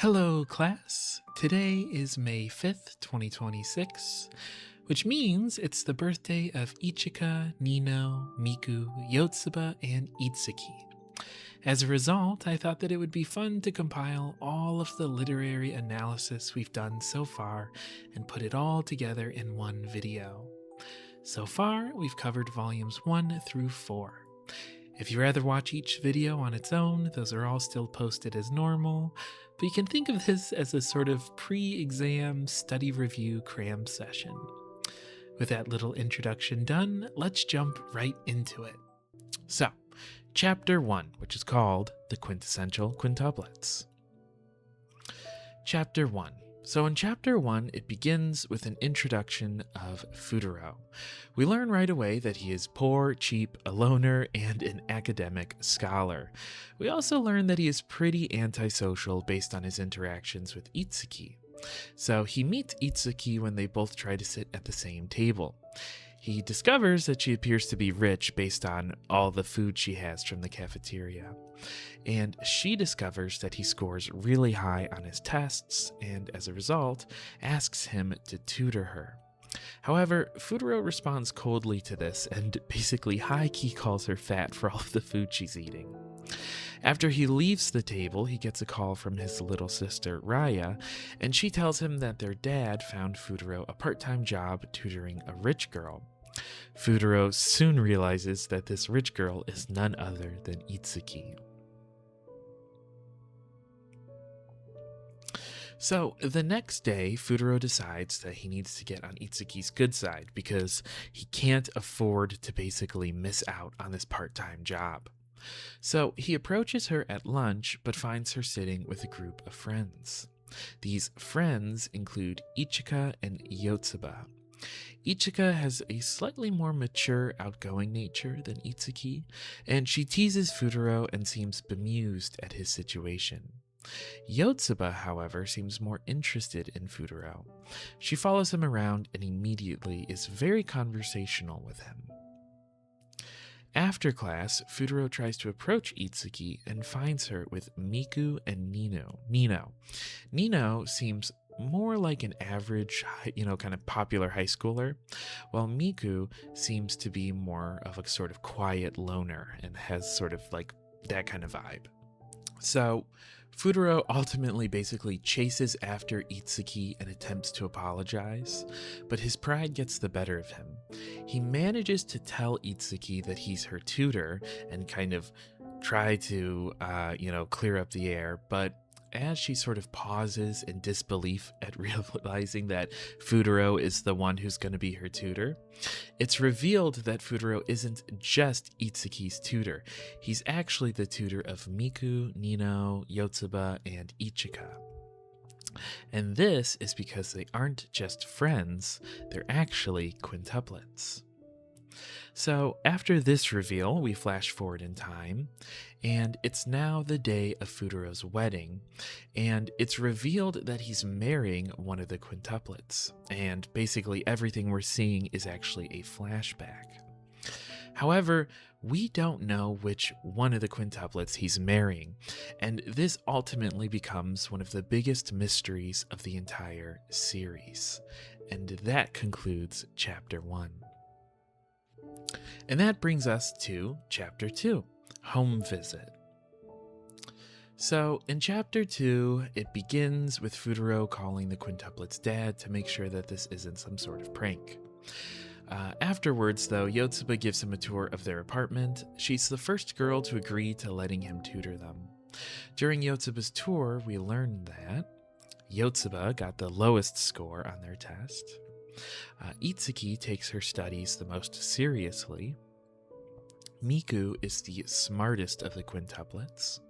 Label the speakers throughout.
Speaker 1: Hello, class. Today is May 5th, 2026, which means it's the birthday of Ichika, Nino, Miku, Yotsuba, and Itsuki. As a result, I thought that it would be fun to compile all of the literary analysis we've done so far and put it all together in one video. So far, we've covered volumes 1 through 4. If you rather watch each video on its own, those are all still posted as normal, but you can think of this as a sort of pre-exam study review cram session. With that little introduction done, let's jump right into it. So, Chapter 1, which is called The Quintessential Quintuplets. Chapter 1. So in Chapter 1, it begins with an introduction of Futaro. We learn right away that he is poor, cheap, a loner, and an academic scholar. We also learn that he is pretty antisocial based on his interactions with Itsuki. So he meets Itsuki when they both try to sit at the same table. He discovers that she appears to be rich based on all the food she has from the cafeteria. And she discovers that he scores really high on his tests, and as a result, asks him to tutor her. However, Futaro responds coldly to this and basically high-key calls her fat for all of the food she's eating. After he leaves the table, he gets a call from his little sister, Raya, and she tells him that their dad found Futaro a part-time job tutoring a rich girl. Futaro soon realizes that this rich girl is none other than Itsuki. So, the next day, Futaro decides that he needs to get on Itsuki's good side because he can't afford to basically miss out on this part-time job. So, he approaches her at lunch but finds her sitting with a group of friends. These friends include Ichika and Yotsuba. Ichika has a slightly more mature, outgoing nature than Itsuki, and she teases Futaro and seems bemused at his situation. Yotsuba, however, seems more interested in Futaro. She follows him around and immediately is very conversational with him. After class, Futaro tries to approach Itsuki and finds her with Miku and Nino. Nino seems more like an average, kind of popular high schooler, while Miku seems to be more of a sort of quiet loner and has sort of like that kind of vibe. So, Futaro ultimately basically chases after Itsuki and attempts to apologize, but his pride gets the better of him. He manages to tell Itsuki that he's her tutor and kind of try to, clear up the air, but as she sort of pauses in disbelief at realizing that Futaro is the one who's going to be her tutor, it's revealed that Futaro isn't just Itsuki's tutor. He's actually the tutor of Miku, Nino, Yotsuba, and Ichika. And this is because they aren't just friends, they're actually quintuplets. So after this reveal, we flash forward in time, and it's now the day of Futaro's wedding, and it's revealed that he's marrying one of the quintuplets, and basically everything we're seeing is actually a flashback. However, we don't know which one of the quintuplets he's marrying, and this ultimately becomes one of the biggest mysteries of the entire series. And that concludes Chapter 1. And that brings us to Chapter 2, Home Visit. So, in Chapter 2, it begins with Futaro calling the quintuplet's dad to make sure that this isn't some sort of prank. Afterwards, though, Yotsuba gives him a tour of their apartment. She's the first girl to agree to letting him tutor them. During Yotsuba's tour, we learn that Yotsuba got the lowest score on their test. Itsuki takes her studies the most seriously. Miku is the smartest of the quintuplets.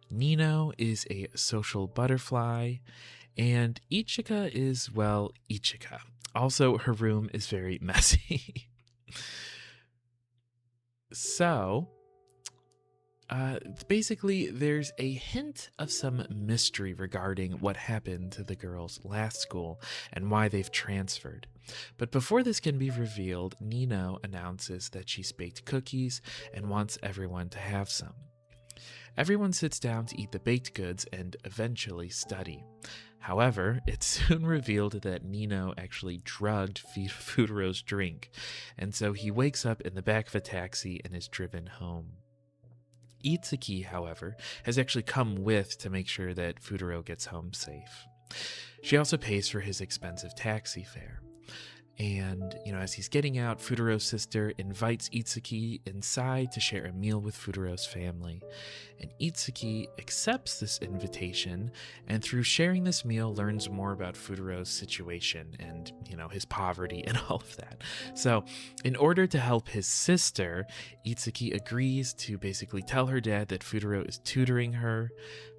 Speaker 1: Nino is a social butterfly, and Ichika is, well, Ichika. Also, her room is very messy. So, basically, there's a hint of some mystery regarding what happened to the girls last school and why they've transferred. But before this can be revealed, Nino announces that she's baked cookies and wants everyone to have some. Everyone sits down to eat the baked goods and eventually study. However, it's soon revealed that Nino actually drugged Futuro's drink, and so he wakes up in the back of a taxi and is driven home. Itsuki, however, has actually come with to make sure that Futuro gets home safe. She also pays for his expensive taxi fare. And, as he's getting out, Futuro's sister invites Itsuki inside to share a meal with Futuro's family. And Itsuki accepts this invitation, and through sharing this meal, learns more about Futuro's situation and, his poverty and all of that. So, in order to help his sister, Itsuki agrees to basically tell her dad that Futuro is tutoring her.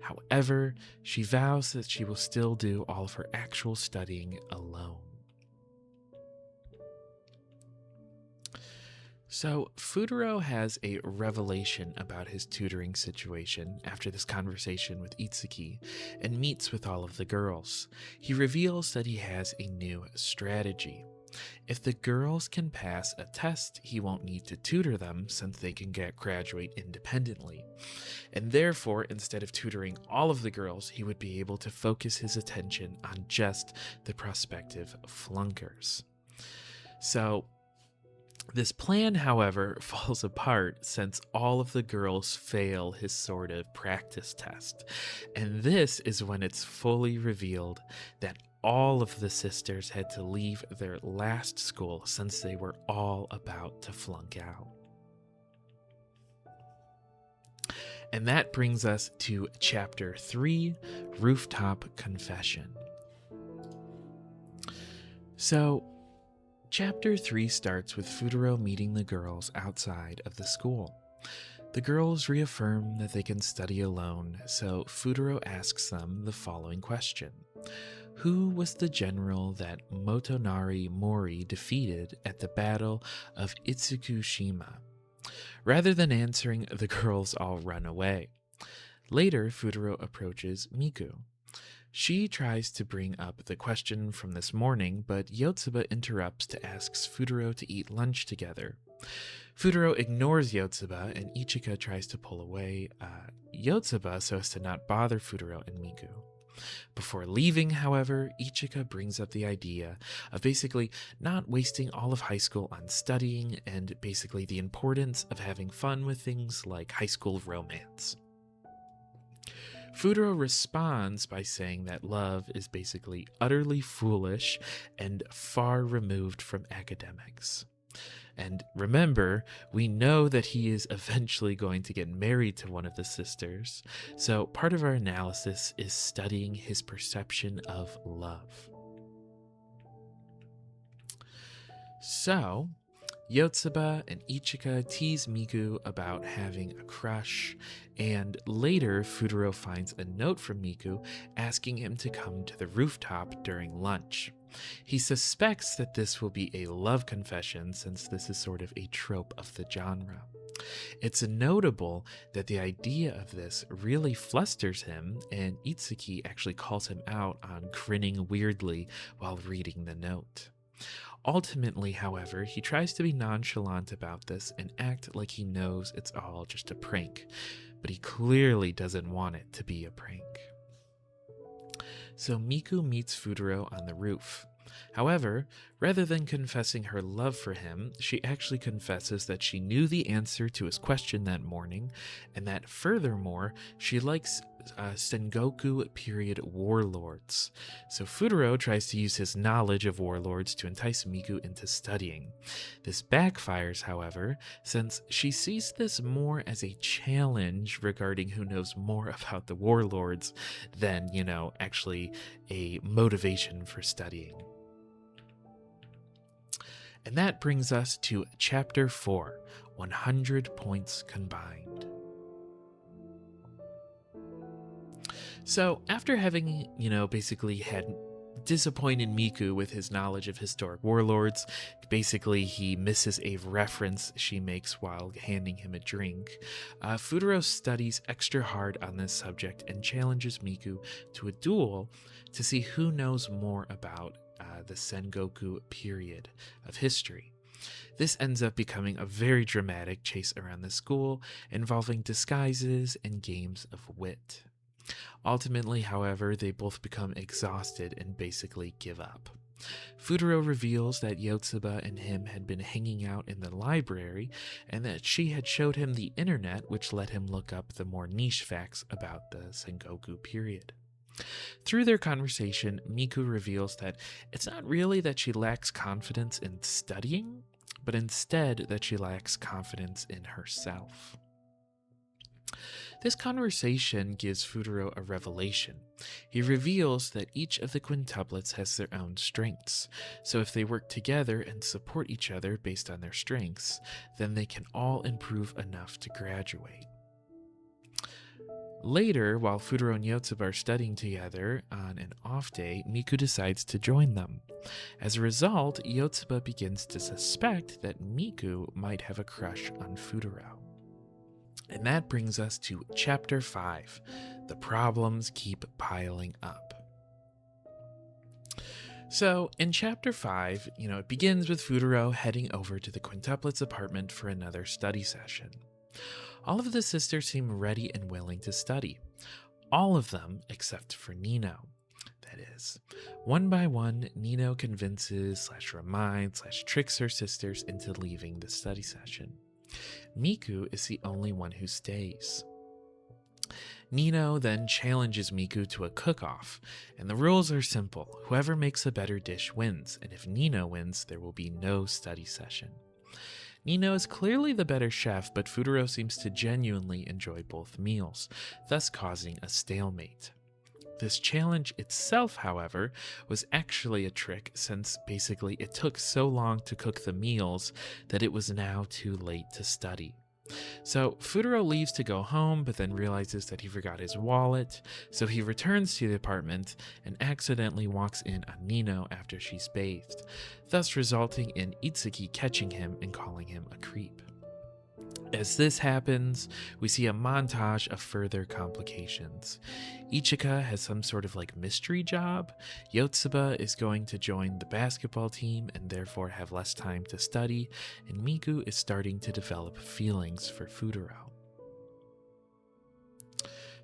Speaker 1: However, she vows that she will still do all of her actual studying alone. So, Futuro has a revelation about his tutoring situation after this conversation with Itsuki and meets with all of the girls. He reveals that he has a new strategy. If the girls can pass a test, he won't need to tutor them since they can graduate independently. And therefore, instead of tutoring all of the girls, he would be able to focus his attention on just the prospective flunkers. So, this plan, however, falls apart since all of the girls fail his sort of practice test. And this is when it's fully revealed that all of the sisters had to leave their last school since they were all about to flunk out. And that brings us to Chapter 3, Rooftop Confession. So, Chapter 3 starts with Futuro meeting the girls outside of the school. The girls reaffirm that they can study alone, so Futuro asks them the following question. Who was the general that Motonari Mori defeated at the Battle of Itsukushima? Rather than answering, the girls all run away. Later, Futuro approaches Miku. She tries to bring up the question from this morning, but Yotsuba interrupts to ask Futuro to eat lunch together. Futuro ignores Yotsuba, and Ichika tries to pull away Yotsuba so as to not bother Futuro and Miku. Before leaving, however, Ichika brings up the idea of basically not wasting all of high school on studying and basically the importance of having fun with things like high school romance. Futuro responds by saying that love is basically utterly foolish and far removed from academics. And remember, we know that he is eventually going to get married to one of the sisters, so part of our analysis is studying his perception of love. So, Yotsuba and Ichika tease Miku about having a crush, and later Futuro finds a note from Miku asking him to come to the rooftop during lunch. He suspects that this will be a love confession since this is sort of a trope of the genre. It's notable that the idea of this really flusters him, and Itsuki actually calls him out on grinning weirdly while reading the note. Ultimately, however, he tries to be nonchalant about this and act like he knows it's all just a prank, but he clearly doesn't want it to be a prank. So Miku meets Futuro on the roof. However, rather than confessing her love for him, she actually confesses that she knew the answer to his question that morning, and that furthermore, she likes Sengoku period warlords. So Futuro tries to use his knowledge of warlords to entice Miku into studying. This backfires, however, since she sees this more as a challenge regarding who knows more about the warlords than, actually a motivation for studying. And that brings us to Chapter 4, 100 Points Combined. So, after having, basically had disappointed Miku with his knowledge of historic warlords, basically he misses a reference she makes while handing him a drink, Futuro studies extra hard on this subject and challenges Miku to a duel to see who knows more about the Sengoku period of history. This ends up becoming a very dramatic chase around the school involving disguises and games of wit. Ultimately, however, they both become exhausted and basically give up. Futaro reveals that Yotsuba and him had been hanging out in the library and that she had showed him the internet, which let him look up the more niche facts about the Sengoku period. Through their conversation, Miku reveals that it's not really that she lacks confidence in studying, but instead that she lacks confidence in herself. This conversation gives Futaro a revelation. He reveals that each of the quintuplets has their own strengths, so if they work together and support each other based on their strengths, then they can all improve enough to graduate. Later, while Futaro and Yotsuba are studying together on an off day, Miku decides to join them. As a result, Yotsuba begins to suspect that Miku might have a crush on Futaro. And that brings us to Chapter 5, The Problems Keep Piling Up. So, in Chapter 5, it begins with Futaro heading over to the quintuplets' apartment for another study session. All of the sisters seem ready and willing to study. All of them except for Nino. That is, one by one, Nino convinces / reminds / tricks her sisters into leaving the study session. Miku is the only one who stays. Nino then challenges Miku to a cook-off, and the rules are simple. Whoever makes a better dish wins, and if Nino wins, there will be no study session. Nino is clearly the better chef, but Futaro seems to genuinely enjoy both meals, thus causing a stalemate. This challenge itself, however, was actually a trick since basically it took so long to cook the meals that it was now too late to study. So Futaro leaves to go home, but then realizes that he forgot his wallet, so he returns to the apartment and accidentally walks in on Nino after she's bathed, thus resulting in Itsuki catching him and calling him a creep. As this happens, we see a montage of further complications. Ichika has some sort of mystery job, Yotsuba is going to join the basketball team and therefore have less time to study, and Miku is starting to develop feelings for Futaro.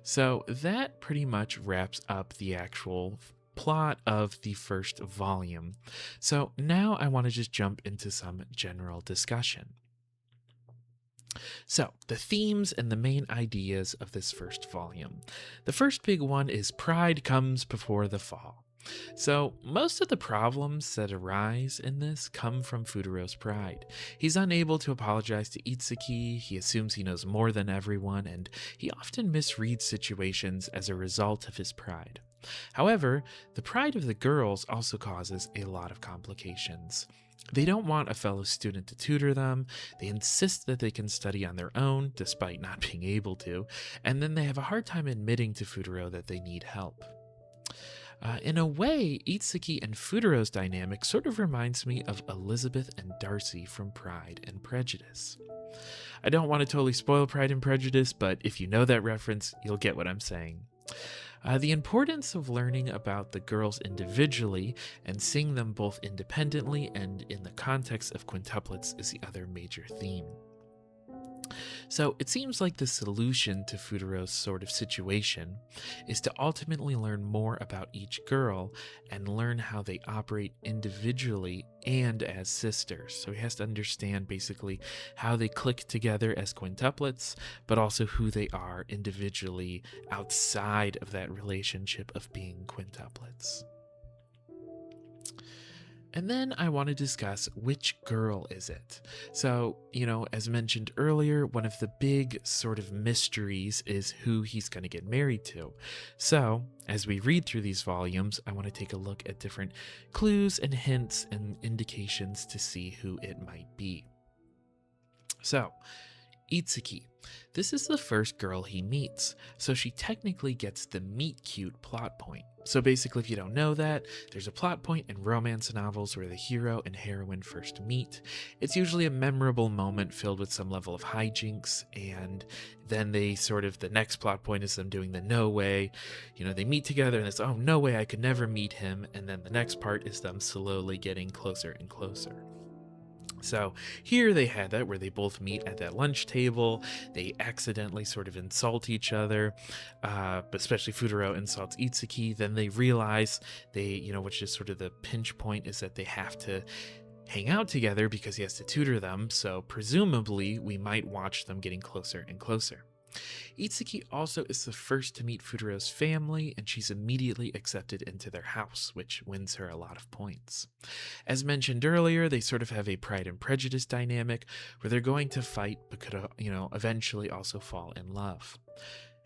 Speaker 1: So that pretty much wraps up the actual plot of the first volume. So now I want to just jump into some general discussion. So, the themes and the main ideas of this first volume. The first big one is pride comes before the fall. So, most of the problems that arise in this come from Futaro's pride. He's unable to apologize to Itsuki, he assumes he knows more than everyone, and he often misreads situations as a result of his pride. However, the pride of the girls also causes a lot of complications. They don't want a fellow student to tutor them, they insist that they can study on their own, despite not being able to, and then they have a hard time admitting to Futaro that they need help. In a way, Itsuki and Futaro's dynamic sort of reminds me of Elizabeth and Darcy from Pride and Prejudice. I don't want to totally spoil Pride and Prejudice, but if you know that reference, you'll get what I'm saying. The importance of learning about the girls individually and seeing them both independently and in the context of quintuplets is the other major theme. So it seems like the solution to Futaro's sort of situation is to ultimately learn more about each girl and learn how they operate individually and as sisters. So he has to understand basically how they click together as quintuplets, but also who they are individually outside of that relationship of being quintuplets. And then I want to discuss which girl is it. So, as mentioned earlier, one of the big sort of mysteries is who he's going to get married to. So, as we read through these volumes, I want to take a look at different clues and hints and indications to see who it might be. So, Itsuki. This is the first girl he meets, so she technically gets the meet cute plot point. So basically, if you don't know that, there's a plot point in romance novels where the hero and heroine first meet. It's usually a memorable moment filled with some level of hijinks, and then the next plot point is them doing the no way. They meet together and it's, oh, no way, I could never meet him, and then the next part is them slowly getting closer and closer. So here they had that where they both meet at that lunch table. They accidentally sort of insult each other, but especially Futaro insults Itsuki. Then they realize which is sort of the pinch point, is that they have to hang out together because he has to tutor them. So presumably we might watch them getting closer and closer. Itsuki also is the first to meet Futaro's family, and she's immediately accepted into their house, which wins her a lot of points. As mentioned earlier, they sort of have a Pride and Prejudice dynamic where they're going to fight but could, eventually also fall in love.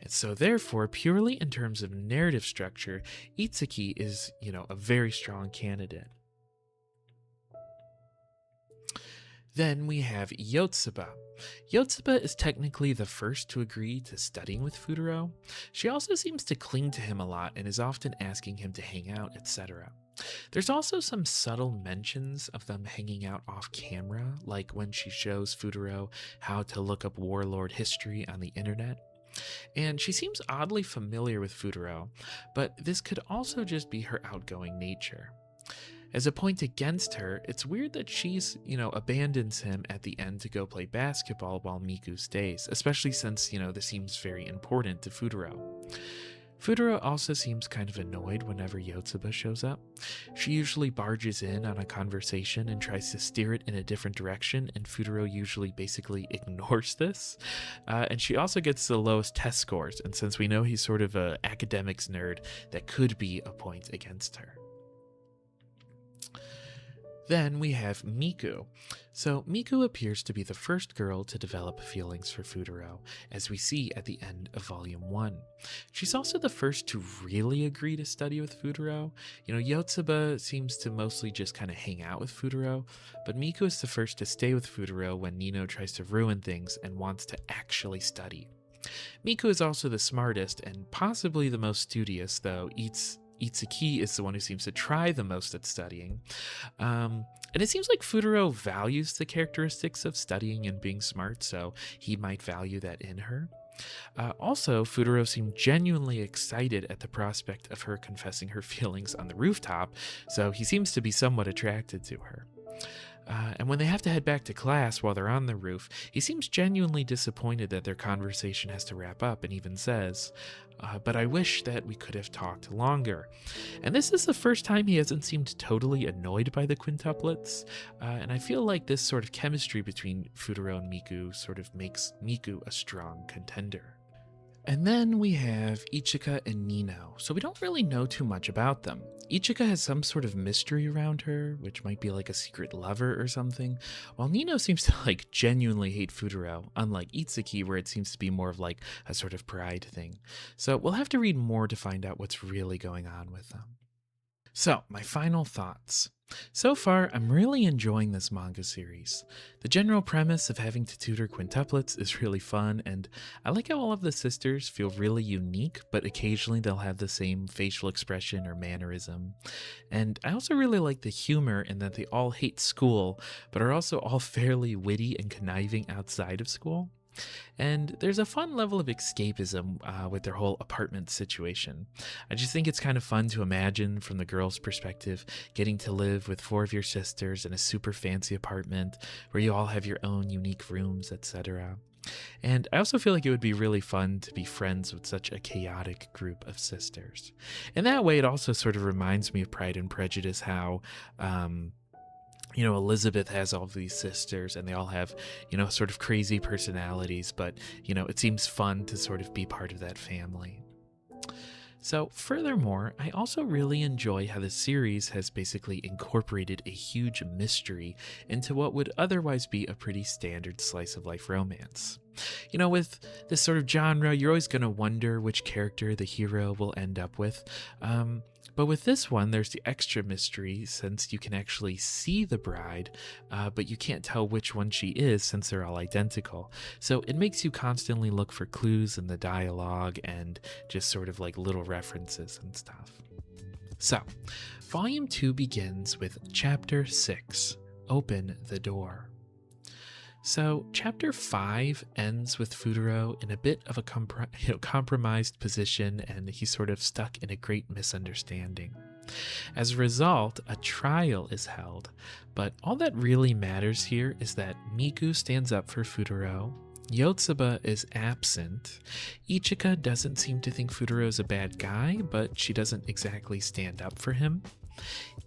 Speaker 1: And so therefore, purely in terms of narrative structure, Itsuki is, a very strong candidate. Then we have Yotsuba. Yotsuba is technically the first to agree to studying with Futaro. She also seems to cling to him a lot and is often asking him to hang out, etc. There's also some subtle mentions of them hanging out off camera, like when she shows Futaro how to look up warlord history on the internet. And she seems oddly familiar with Futaro, but this could also just be her outgoing nature. As a point against her, it's weird that she's, abandons him at the end to go play basketball while Miku stays, especially since, this seems very important to Futaro. Futaro also seems kind of annoyed whenever Yotsuba shows up. She usually barges in on a conversation and tries to steer it in a different direction, and Futaro usually basically ignores this. And she also gets the lowest test scores, and since we know he's sort of an academics nerd, that could be a point against her. Then we have Miku. So Miku appears to be the first girl to develop feelings for Futaro, as we see at the end of Volume 1. She's also the first to really agree to study with Futaro. Yotsuba seems to mostly just kind of hang out with Futaro, but Miku is the first to stay with Futaro when Nino tries to ruin things and wants to actually study. Miku is also the smartest and possibly the most studious, though Itsuki is the one who seems to try the most at studying. And it seems like Futaro values the characteristics of studying and being smart, so he might value that in her. Also, Futaro seemed genuinely excited at the prospect of her confessing her feelings on the rooftop, so he seems to be somewhat attracted to her. And when they have to head back to class while they're on the roof, he seems genuinely disappointed that their conversation has to wrap up and even says, but I wish that we could have talked longer. And this is the first time he hasn't seemed totally annoyed by the quintuplets, and I feel like this sort of chemistry between Futaro and Miku sort of makes Miku a strong contender. And then we have Ichika and Nino, so we don't really know too much about them. Ichika has some sort of mystery around her, which might be like a secret lover or something, while Nino seems to genuinely hate Futaro, unlike Itsuki where it seems to be more of a sort of pride thing. So we'll have to read more to find out what's really going on with them. So, my final thoughts. So far, I'm really enjoying this manga series. The general premise of having to tutor quintuplets is really fun, and I like how all of the sisters feel really unique, but occasionally they'll have the same facial expression or mannerism. And I also really like the humor in that they all hate school, but are also all fairly witty and conniving outside of school. And there's a fun level of escapism with their whole apartment situation. I just think it's kind of fun to imagine from the girl's perspective, getting to live with 4 of your sisters in a super fancy apartment where you all have your own unique rooms, etc. And I also feel like it would be really fun to be friends with such a chaotic group of sisters. In that way, it also sort of reminds me of Pride and Prejudice, how Elizabeth has all of these sisters and they all have, sort of crazy personalities, but, it seems fun to sort of be part of that family. So furthermore, I also really enjoy how the series has basically incorporated a huge mystery into what would otherwise be a pretty standard slice of life romance. With this sort of genre, you're always going to wonder which character the hero will end up with. But with this one, there's the extra mystery since you can actually see the bride, but you can't tell which one she is since they're all identical. So it makes you constantly look for clues in the dialogue and just sort of little references and stuff. So, Volume 2 begins with Chapter 6, Open the Door. So, Chapter 5 ends with Futaro in a bit of a compromised position, and he's sort of stuck in a great misunderstanding. As a result, a trial is held, but all that really matters here is that Miku stands up for Futaro, Yotsuba is absent, Ichika doesn't seem to think Futaro is a bad guy, but she doesn't exactly stand up for him,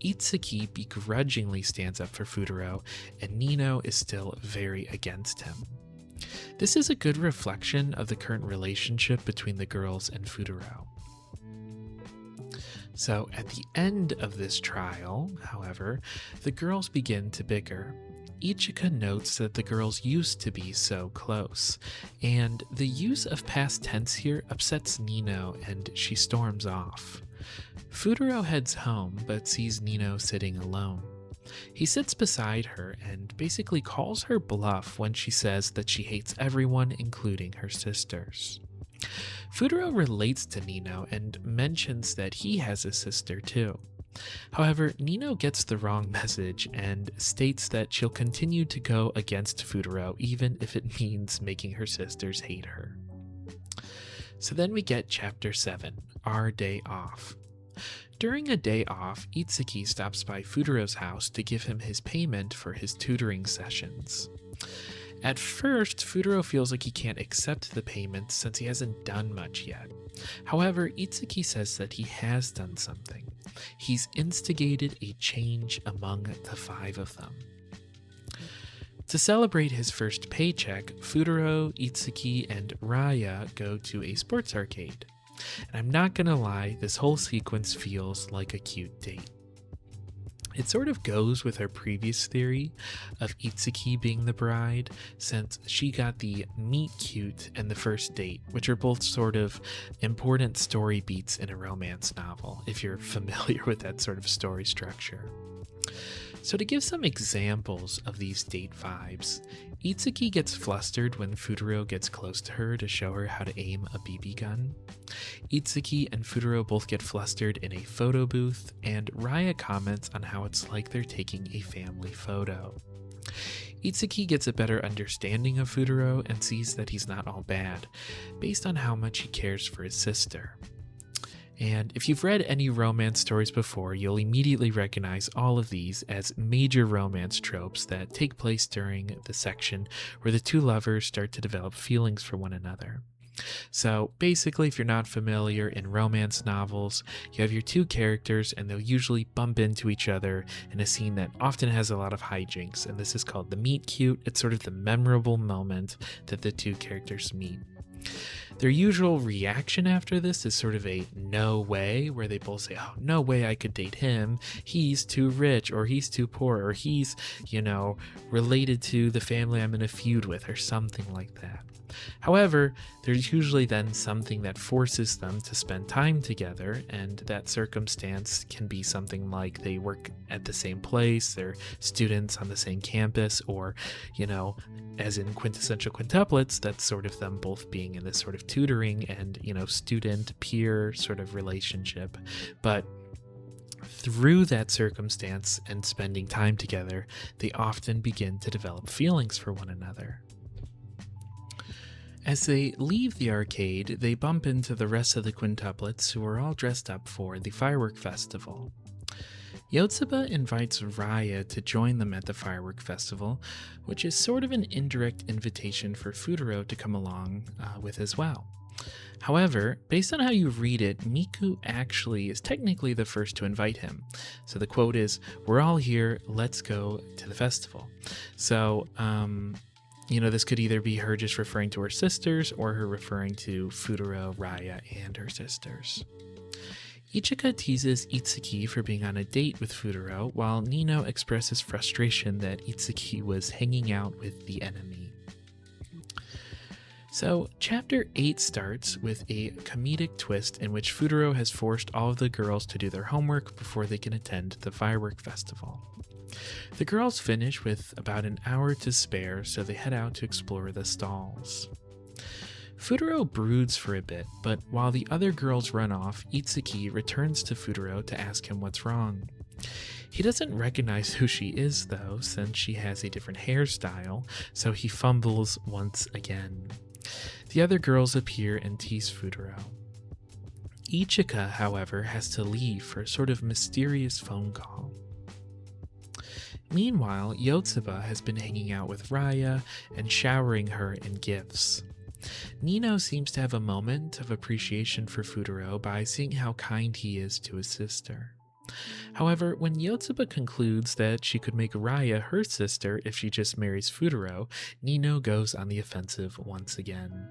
Speaker 1: Itsuki begrudgingly stands up for Futaro, and Nino is still very against him. This is a good reflection of the current relationship between the girls and Futaro. So at the end of this trial, however, the girls begin to bicker. Ichika notes that the girls used to be so close, and the use of past tense here upsets Nino and she storms off. Futaro heads home but sees Nino sitting alone. He sits beside her and basically calls her bluff when she says that she hates everyone, including her sisters. Futaro relates to Nino and mentions that he has a sister too. However, Nino gets the wrong message and states that she'll continue to go against Futaro even if it means making her sisters hate her. So then we get Chapter 7, Our Day Off. During a day off, Itsuki stops by Futaro's house to give him his payment for his tutoring sessions. At first, Futaro feels like he can't accept the payment since he hasn't done much yet. However, Itsuki says that he has done something. He's instigated a change among the 5 of them. To celebrate his first paycheck, Futaro, Itsuki, and Raya go to a sports arcade. And I'm not gonna lie, this whole sequence feels like a cute date. It sort of goes with her previous theory of Itsuki being the bride, since she got the meet cute and the first date, which are both sort of important story beats in a romance novel, if you're familiar with that sort of story structure. So to give some examples of these date vibes, Itsuki gets flustered when Futaro gets close to her to show her how to aim a BB gun. Itsuki and Futaro both get flustered in a photo booth, and Raya comments on how it's like they're taking a family photo. Itsuki gets a better understanding of Futaro and sees that he's not all bad, based on how much he cares for his sister. And if you've read any romance stories before, you'll immediately recognize all of these as major romance tropes that take place during the section where the two lovers start to develop feelings for one another. So basically, if you're not familiar, in romance novels, you have your two characters and they'll usually bump into each other in a scene that often has a lot of hijinks, and this is called the meet cute. It's sort of the memorable moment that the two characters meet. Their usual reaction after this is sort of a no way, where they both say, oh, no way I could date him. He's too rich, or he's too poor, or he's, related to the family I'm in a feud with, or something like that. However, there's usually then something that forces them to spend time together, and that circumstance can be something like they work at the same place, they're students on the same campus, or, as in Quintessential Quintuplets, that's sort of them both being in this sort of tutoring and, student-peer sort of relationship. But through that circumstance and spending time together, they often begin to develop feelings for one another. As they leave the arcade, they bump into the rest of the quintuplets who are all dressed up for the firework festival. Yotsuba invites Raya to join them at the firework festival, which is sort of an indirect invitation for Futaro to come along with as well. However, based on how you read it, Miku actually is technically the first to invite him. So the quote is, "We're all here, let's go to the festival." So, this could either be her just referring to her sisters or her referring to Futaro, Raya, and her sisters. Ichika teases Itsuki for being on a date with Futaro, while Nino expresses frustration that Itsuki was hanging out with the enemy. So, Chapter 8 starts with a comedic twist in which Futaro has forced all of the girls to do their homework before they can attend the firework festival. The girls finish with about an hour to spare, so they head out to explore the stalls. Futaro broods for a bit, but while the other girls run off, Itsuki returns to Futaro to ask him what's wrong. He doesn't recognize who she is, though, since she has a different hairstyle, so he fumbles once again. The other girls appear and tease Futaro. Ichika, however, has to leave for a sort of mysterious phone call. Meanwhile, Yotsuba has been hanging out with Raya and showering her in gifts. Nino seems to have a moment of appreciation for Futaro by seeing how kind he is to his sister. However, when Yotsuba concludes that she could make Raya her sister if she just marries Futaro, Nino goes on the offensive once again.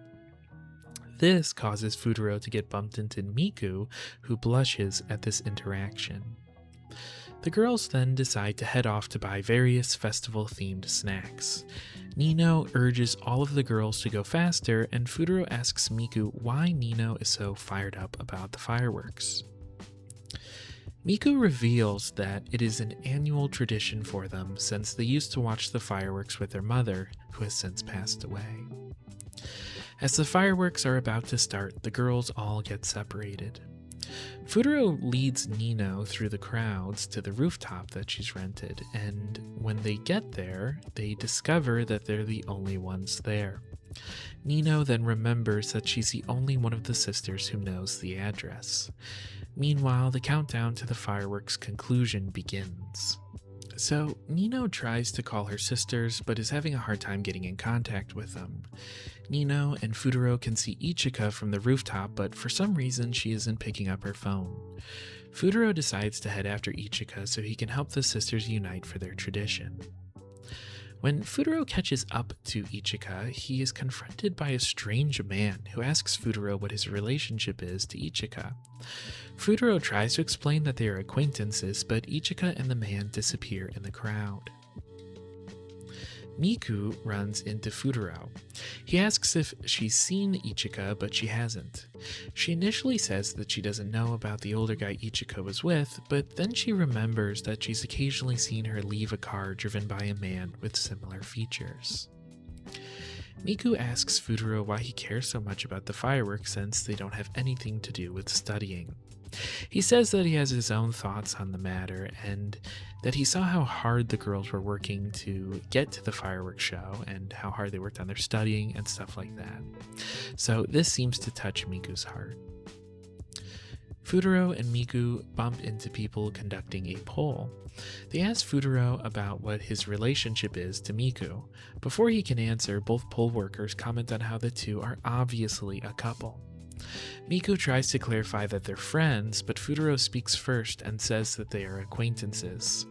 Speaker 1: This causes Futaro to get bumped into Miku, who blushes at this interaction. The girls then decide to head off to buy various festival-themed snacks. Nino urges all of the girls to go faster, and Futaro asks Miku why Nino is so fired up about the fireworks. Miku reveals that it is an annual tradition for them since they used to watch the fireworks with their mother, who has since passed away. As the fireworks are about to start, the girls all get separated. Futaro leads Nino through the crowds to the rooftop that she's rented, and when they get there, they discover that they're the only ones there. Nino then remembers that she's the only one of the sisters who knows the address. Meanwhile, the countdown to the fireworks' conclusion begins. So, Nino tries to call her sisters, but is having a hard time getting in contact with them. Nino and Futaro can see Ichika from the rooftop, but for some reason she isn't picking up her phone. Futaro decides to head after Ichika so he can help the sisters unite for their tradition. When Futaro catches up to Ichika, he is confronted by a strange man who asks Futaro what his relationship is to Ichika. Futaro tries to explain that they are acquaintances, but Ichika and the man disappear in the crowd. Miku runs into Futaro. He asks if she's seen Ichika, but she hasn't. She initially says that she doesn't know about the older guy Ichika was with, but then she remembers that she's occasionally seen her leave a car driven by a man with similar features. Miku asks Futaro why he cares so much about the fireworks since they don't have anything to do with studying. He says that he has his own thoughts on the matter and that he saw how hard the girls were working to get to the fireworks show and how hard they worked on their studying and stuff like that. So this seems to touch Miku's heart. Futaro and Miku bump into people conducting a poll. They ask Futaro about what his relationship is to Miku. Before he can answer, both poll workers comment on how the two are obviously a couple. Miku tries to clarify that they're friends, but Futaro speaks first and says that they are acquaintances.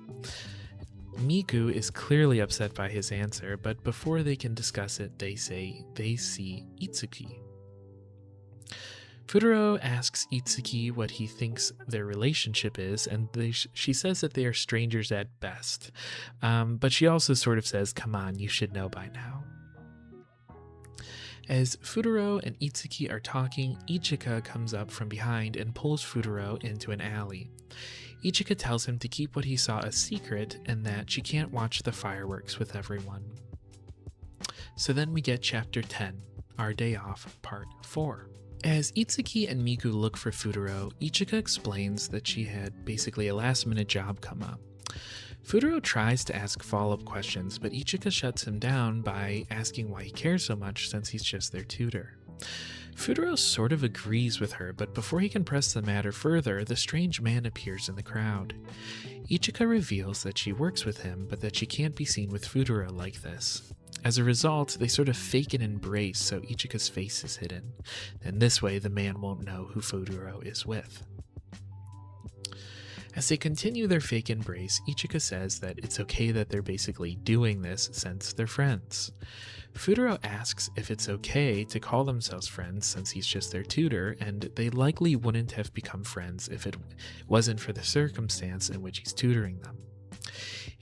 Speaker 1: Miku is clearly upset by his answer, but before they can discuss it, they say they see Itsuki. Futaro asks Itsuki what he thinks their relationship is, and she says that they are strangers at best. But she also sort of says, "Come on, you should know by now." As Futaro and Itsuki are talking, Ichika comes up from behind and pulls Futaro into an alley. Ichika tells him to keep what he saw a secret and that she can't watch the fireworks with everyone. So then we get Chapter 10, Our Day Off, Part 4. As Itsuki and Miku look for Futaro, Ichika explains that she had basically a last-minute job come up. Futaro tries to ask follow-up questions, but Ichika shuts him down by asking why he cares so much since he's just their tutor. Futaro sort of agrees with her, but before he can press the matter further, the strange man appears in the crowd. Ichika reveals that she works with him, but that she can't be seen with Futaro like this. As a result, they sort of fake an embrace so Ichika's face is hidden, and this way the man won't know who Futaro is with. As they continue their fake embrace, Ichika says that it's okay that they're basically doing this since they're friends. Futaro asks if it's okay to call themselves friends since he's just their tutor, and they likely wouldn't have become friends if it wasn't for the circumstance in which he's tutoring them.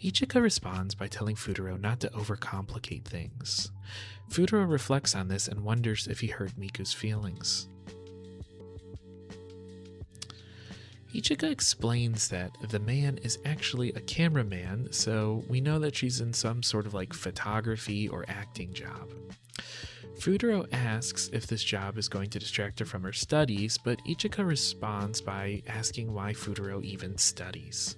Speaker 1: Ichika responds by telling Futaro not to overcomplicate things. Futaro reflects on this and wonders if he hurt Miku's feelings. Ichika explains that the man is actually a cameraman, so we know that she's in some sort of like photography or acting job. Futaro asks if this job is going to distract her from her studies, but Ichika responds by asking why Futaro even studies.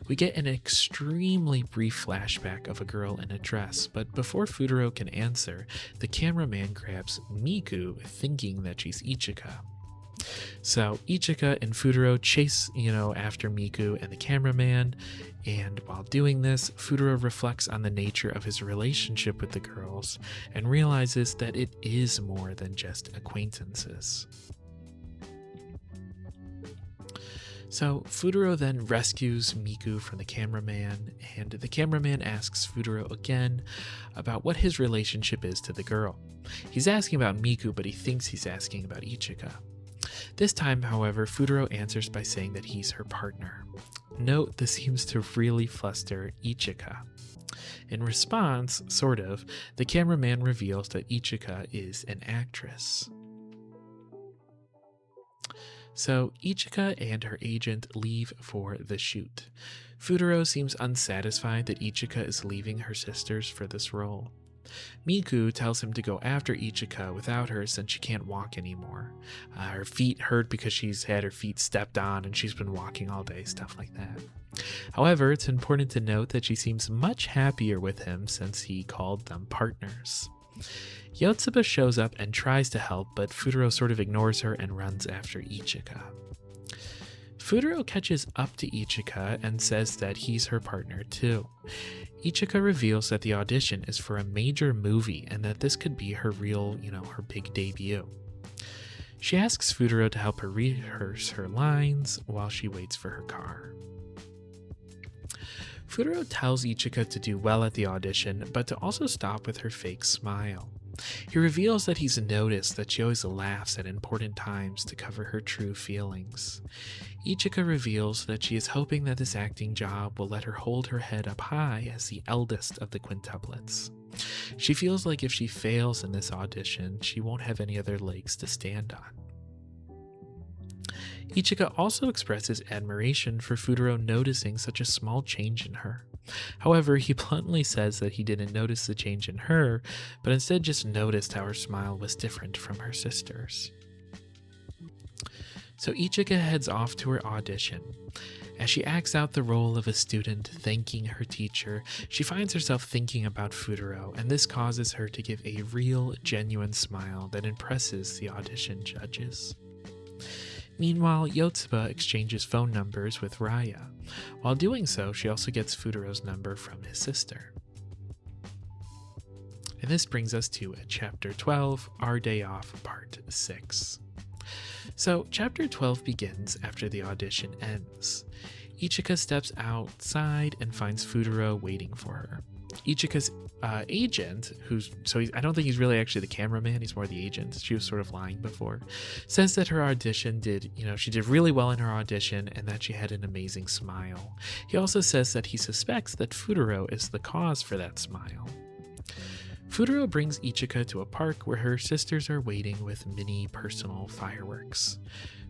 Speaker 1: We get an extremely brief flashback of a girl in a dress, but before Futaro can answer, the cameraman grabs Miku, thinking that she's Ichika. So Ichika and Futuro chase, after Miku and the cameraman, and while doing this, Futuro reflects on the nature of his relationship with the girls and realizes that it is more than just acquaintances. So Futuro then rescues Miku from the cameraman, and the cameraman asks Futuro again about what his relationship is to the girl. He's asking about Miku, but he thinks he's asking about Ichika. This time, however, Futuro answers by saying that he's her partner. Note, this seems to really fluster Ichika. In response, the cameraman reveals that Ichika is an actress. So Ichika and her agent leave for the shoot. Futuro seems unsatisfied that Ichika is leaving her sisters for this role. Miku tells him to go after Ichika without her since she can't walk anymore. Her feet hurt because she's had her feet stepped on and she's been walking all day, stuff like that. However, it's important to note that she seems much happier with him since he called them partners. Yotsuba shows up and tries to help, but Futuro sort of ignores her and runs after Ichika. Futuro catches up to Ichika and says that he's her partner too. Ichika reveals that the audition is for a major movie and that this could be her her big debut. She asks Futuro to help her rehearse her lines while she waits for her car. Futuro tells Ichika to do well at the audition, but to also stop with her fake smile. He reveals that he's noticed that she always laughs at important times to cover her true feelings. Ichika reveals that she is hoping that this acting job will let her hold her head up high as the eldest of the quintuplets. She feels like if she fails in this audition, she won't have any other legs to stand on. Ichika also expresses admiration for Futuro noticing such a small change in her. However, he bluntly says that he didn't notice the change in her, but instead just noticed how her smile was different from her sister's. So Ichika heads off to her audition. As she acts out the role of a student thanking her teacher, she finds herself thinking about Futuro, and this causes her to give a real, genuine smile that impresses the audition judges. Meanwhile, Yotsuba exchanges phone numbers with Raya. While doing so, she also gets Futuro's number from his sister. And this brings us to Chapter 12, Our Day Off, Part 6. So, Chapter 12 begins after the audition ends. Ichika steps outside and finds Futuro waiting for her. Ichika's agent, I don't think he's really actually the cameraman, he's more the agent, she was sort of lying before, says that her audition she did really well in her audition and that she had an amazing smile. He also says that he suspects that Futuro is the cause for that smile. Futuro brings Ichika to a park where her sisters are waiting with mini personal fireworks.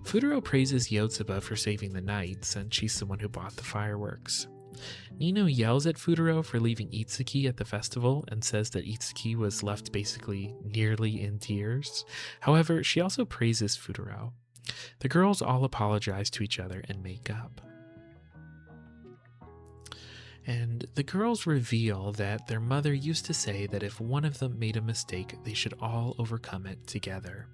Speaker 1: Futuro praises Yotsuba for saving the night since she's the one who bought the fireworks. Nino yells at Futuro for leaving Itsuki at the festival and says that Itsuki was left basically nearly in tears. However, she also praises Futuro. The girls all apologize to each other and make up. And the girls reveal that their mother used to say that if one of them made a mistake, they should all overcome it together.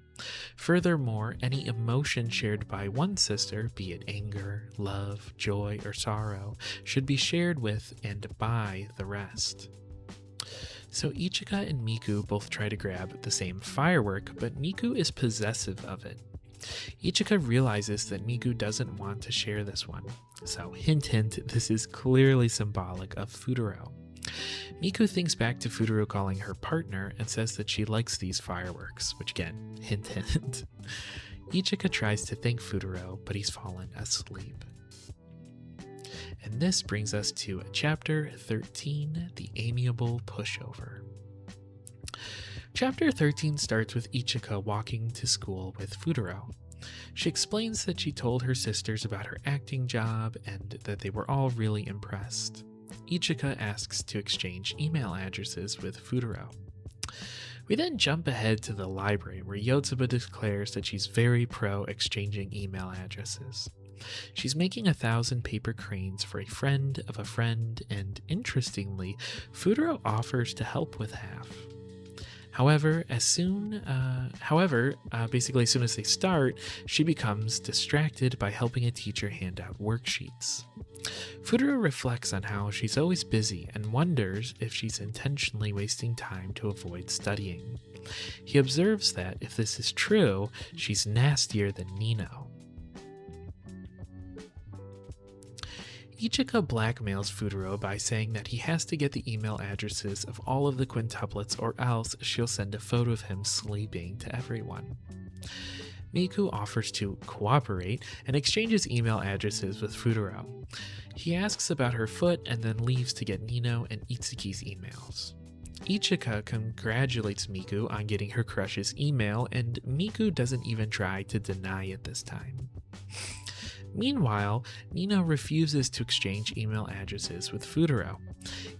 Speaker 1: Furthermore, any emotion shared by one sister, be it anger, love, joy, or sorrow, should be shared with and by the rest. So Ichika and Miku both try to grab the same firework, but Miku is possessive of it. Ichika realizes that Miku doesn't want to share this one. So hint hint, this is clearly symbolic of Futuro. Miku thinks back to Futuro calling her partner and says that she likes these fireworks, which again, hint hint. Ichika tries to thank Futuro, but he's fallen asleep. And this brings us to Chapter 13, The Amiable Pushover. Chapter 13 starts with Ichika walking to school with Futuro. She explains that she told her sisters about her acting job and that they were all really impressed. Ichika asks to exchange email addresses with Futuro. We then jump ahead to the library where Yotsuba declares that she's very pro exchanging email addresses. She's making 1,000 paper cranes for a friend of a friend, and interestingly, Futuro offers to help with half. Basically as soon as they start, she becomes distracted by helping a teacher hand out worksheets. Futuro reflects on how she's always busy and wonders if she's intentionally wasting time to avoid studying. He observes that if this is true, she's nastier than Nino. Ichika blackmails Futuro by saying that he has to get the email addresses of all of the quintuplets or else she'll send a photo of him sleeping to everyone. Miku offers to cooperate and exchanges email addresses with Futuro. He asks about her foot and then leaves to get Nino and Itsuki's emails. Ichika congratulates Miku on getting her crush's email, and Miku doesn't even try to deny it this time. Meanwhile, Nino refuses to exchange email addresses with Futuro.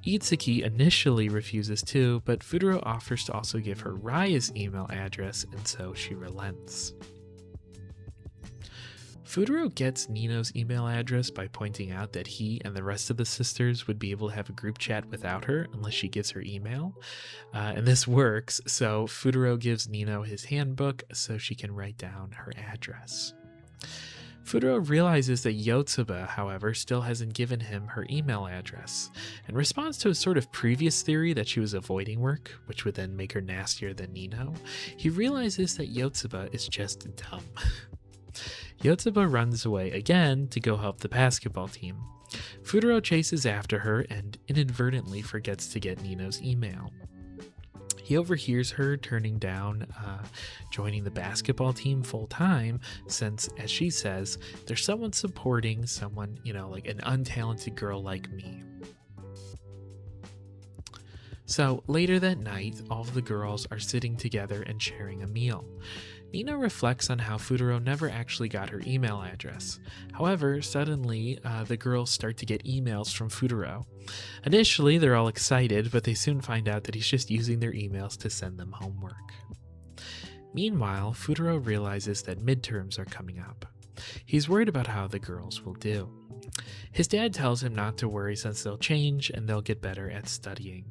Speaker 1: Itsuki initially refuses too, but Futuro offers to also give her Raya's email address, and so she relents. Futuro gets Nino's email address by pointing out that he and the rest of the sisters would be able to have a group chat without her unless she gives her email. And this works, so Futuro gives Nino his handbook so she can write down her address. Futuro realizes that Yotsuba, however, still hasn't given him her email address. In response to a sort of previous theory that she was avoiding work, which would then make her nastier than Nino, he realizes that Yotsuba is just dumb. Yotsuba runs away again to go help the basketball team. Futuro chases after her and inadvertently forgets to get Nino's email. He overhears her turning down joining the basketball team full time since, as she says, there's someone supporting someone, like an untalented girl like me. So later that night, all of the girls are sitting together and sharing a meal. Nino reflects on how Futuro never actually got her email address. However, suddenly, the girls start to get emails from Futuro. Initially, they're all excited, but they soon find out that he's just using their emails to send them homework. Meanwhile, Futuro realizes that midterms are coming up. He's worried about how the girls will do. His dad tells him not to worry since they'll change and they'll get better at studying.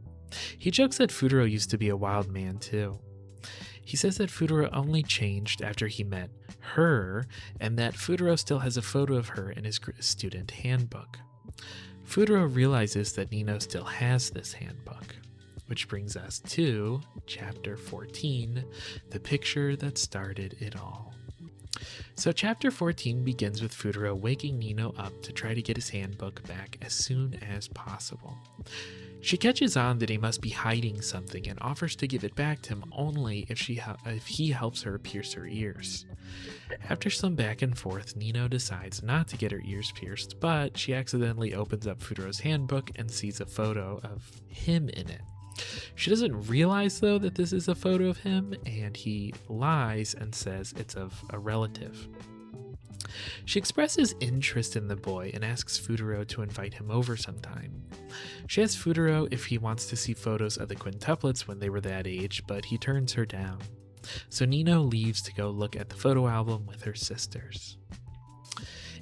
Speaker 1: He jokes that Futuro used to be a wild man too. He says that Futuro only changed after he met her, and that Futuro still has a photo of her in his student handbook. Futuro realizes that Nino still has this handbook, which brings us to Chapter 14, the picture that started it all. So Chapter 14 begins with Futuro waking Nino up to try to get his handbook back as soon as possible. She catches on that he must be hiding something and offers to give it back to him only if he helps her pierce her ears. After some back and forth, Nino decides not to get her ears pierced, but she accidentally opens up Futuro's handbook and sees a photo of him in it. She doesn't realize, though, that this is a photo of him, and he lies and says it's of a relative. She expresses interest in the boy and asks Futuro to invite him over sometime. She asks Futuro if he wants to see photos of the quintuplets when they were that age, but he turns her down. So Nino leaves to go look at the photo album with her sisters.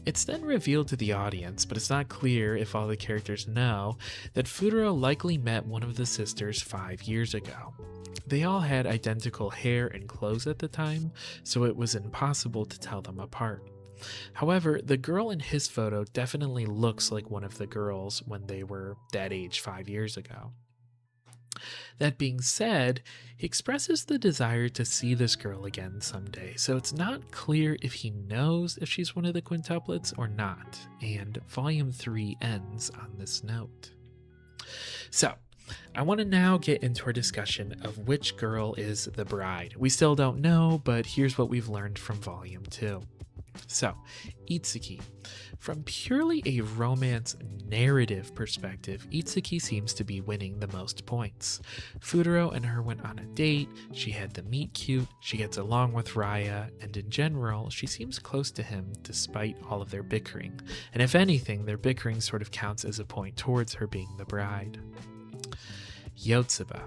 Speaker 1: It's then revealed to the audience, but it's not clear if all the characters know, that Futuro likely met one of the sisters 5 years ago. They all had identical hair and clothes at the time, so it was impossible to tell them apart. However, the girl in his photo definitely looks like one of the girls when they were that age 5 years ago. That being said, he expresses the desire to see this girl again someday, so it's not clear if he knows if she's one of the quintuplets or not, and Volume 3 ends on this note. So, I want to now get into our discussion of which girl is the bride. We still don't know, but here's what we've learned from Volume 2. So, Itsuki. From purely a romance narrative perspective, Itsuki seems to be winning the most points. Futuro and her went on a date, she had the meet cute, she gets along with Raya, and in general, she seems close to him despite all of their bickering. And if anything, their bickering sort of counts as a point towards her being the bride. Yotsuba.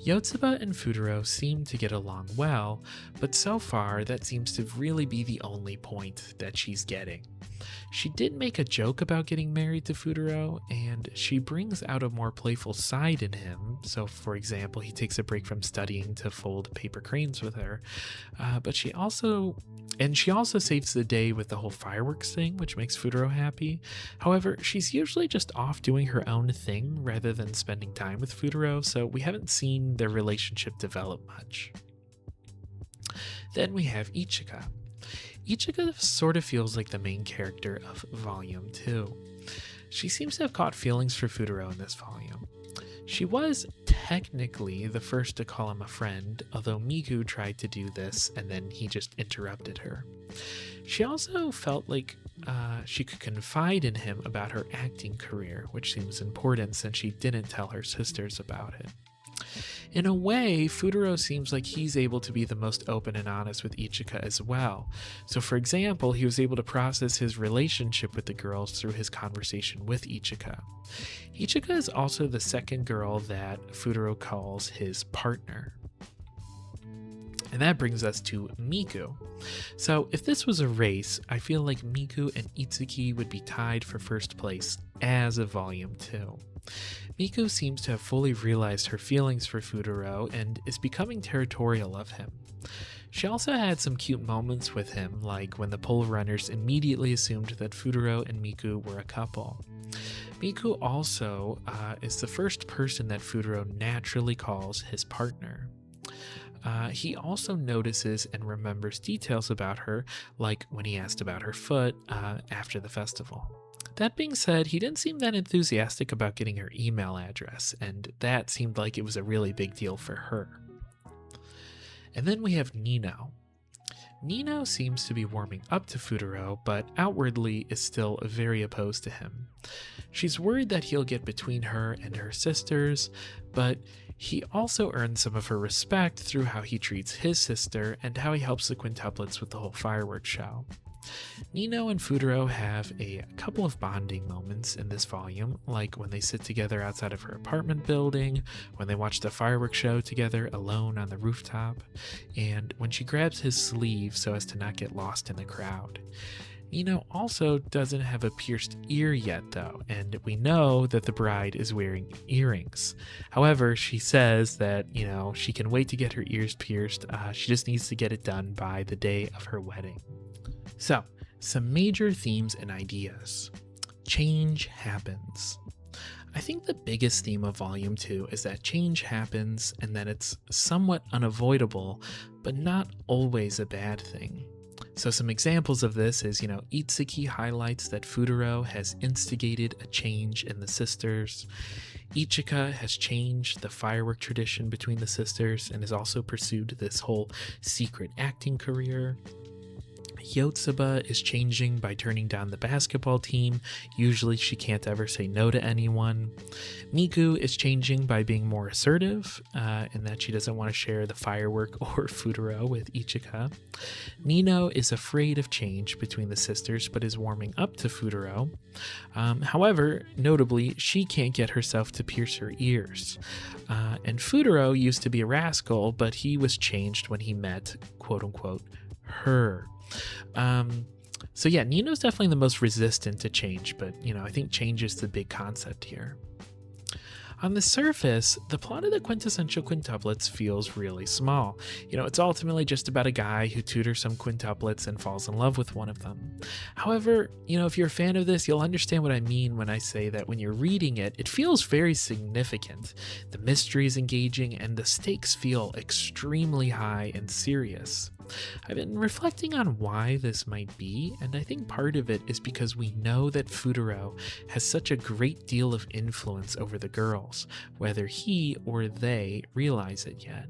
Speaker 1: Yotsuba and Futuro seem to get along well, but so far that seems to really be the only point that she's getting. She did make a joke about getting married to Futaro, and she brings out a more playful side in him. So, for example, he takes a break from studying to fold paper cranes with her. But she also saves the day with the whole fireworks thing, which makes Futaro happy. However, she's usually just off doing her own thing rather than spending time with Futaro, so we haven't seen their relationship develop much. Then we have Ichika. Ichika sort of feels like the main character of Volume 2. She seems to have caught feelings for Futaro in this volume. She was technically the first to call him a friend, although Miku tried to do this and then he just interrupted her. She also felt like she could confide in him about her acting career, which seems important since she didn't tell her sisters about it. In a way, Futaro seems like he's able to be the most open and honest with Ichika as well. So for example, he was able to process his relationship with the girls through his conversation with Ichika. Ichika is also the second girl that Futaro calls his partner. And that brings us to Miku. So if this was a race, I feel like Miku and Itsuki would be tied for first place as of Volume 2. Miku seems to have fully realized her feelings for Futaro and is becoming territorial of him. She also had some cute moments with him, like when the pole runners immediately assumed that Futaro and Miku were a couple. Miku also is the first person that Futaro naturally calls his partner. He also notices and remembers details about her, like when he asked about her foot after the festival. That being said, he didn't seem that enthusiastic about getting her email address, and that seemed like it was a really big deal for her. And then we have Nino. Nino seems to be warming up to Futaro, but outwardly is still very opposed to him. She's worried that he'll get between her and her sisters, but he also earns some of her respect through how he treats his sister and how he helps the quintuplets with the whole fireworks show. Nino and Futaro have a couple of bonding moments in this volume, like when they sit together outside of her apartment building, when they watch the fireworks show together alone on the rooftop, and when she grabs his sleeve so as to not get lost in the crowd. Nino also doesn't have a pierced ear yet though, and we know that the bride is wearing earrings. However, she says that, she can wait to get her ears pierced, she just needs to get it done by the day of her wedding. So, some major themes and ideas. Change happens. I think the biggest theme of Volume 2 is that change happens and that it's somewhat unavoidable, but not always a bad thing. So some examples of this is, Itsuki highlights that Futaro has instigated a change in the sisters. Ichika has changed the firework tradition between the sisters and has also pursued this whole secret acting career. Yotsuba is changing by turning down the basketball team. Usually she can't ever say no to anyone. Miku is changing by being more assertive, in that she doesn't want to share the firework or Futaro with Ichika. Nino is afraid of change between the sisters, but is warming up to Futaro. However, notably, she can't get herself to pierce her ears. And Futaro used to be a rascal, but he was changed when he met, quote-unquote, her. So yeah, Nino's definitely the most resistant to change, but I think change is the big concept here. On the surface, the plot of the Quintessential Quintuplets feels really small. It's ultimately just about a guy who tutors some quintuplets and falls in love with one of them. However, if you're a fan of this, you'll understand what I mean when I say that when you're reading it, it feels very significant. The mystery is engaging and the stakes feel extremely high and serious. I've been reflecting on why this might be, and I think part of it is because we know that Futaro has such a great deal of influence over the girls, whether he or they realize it yet.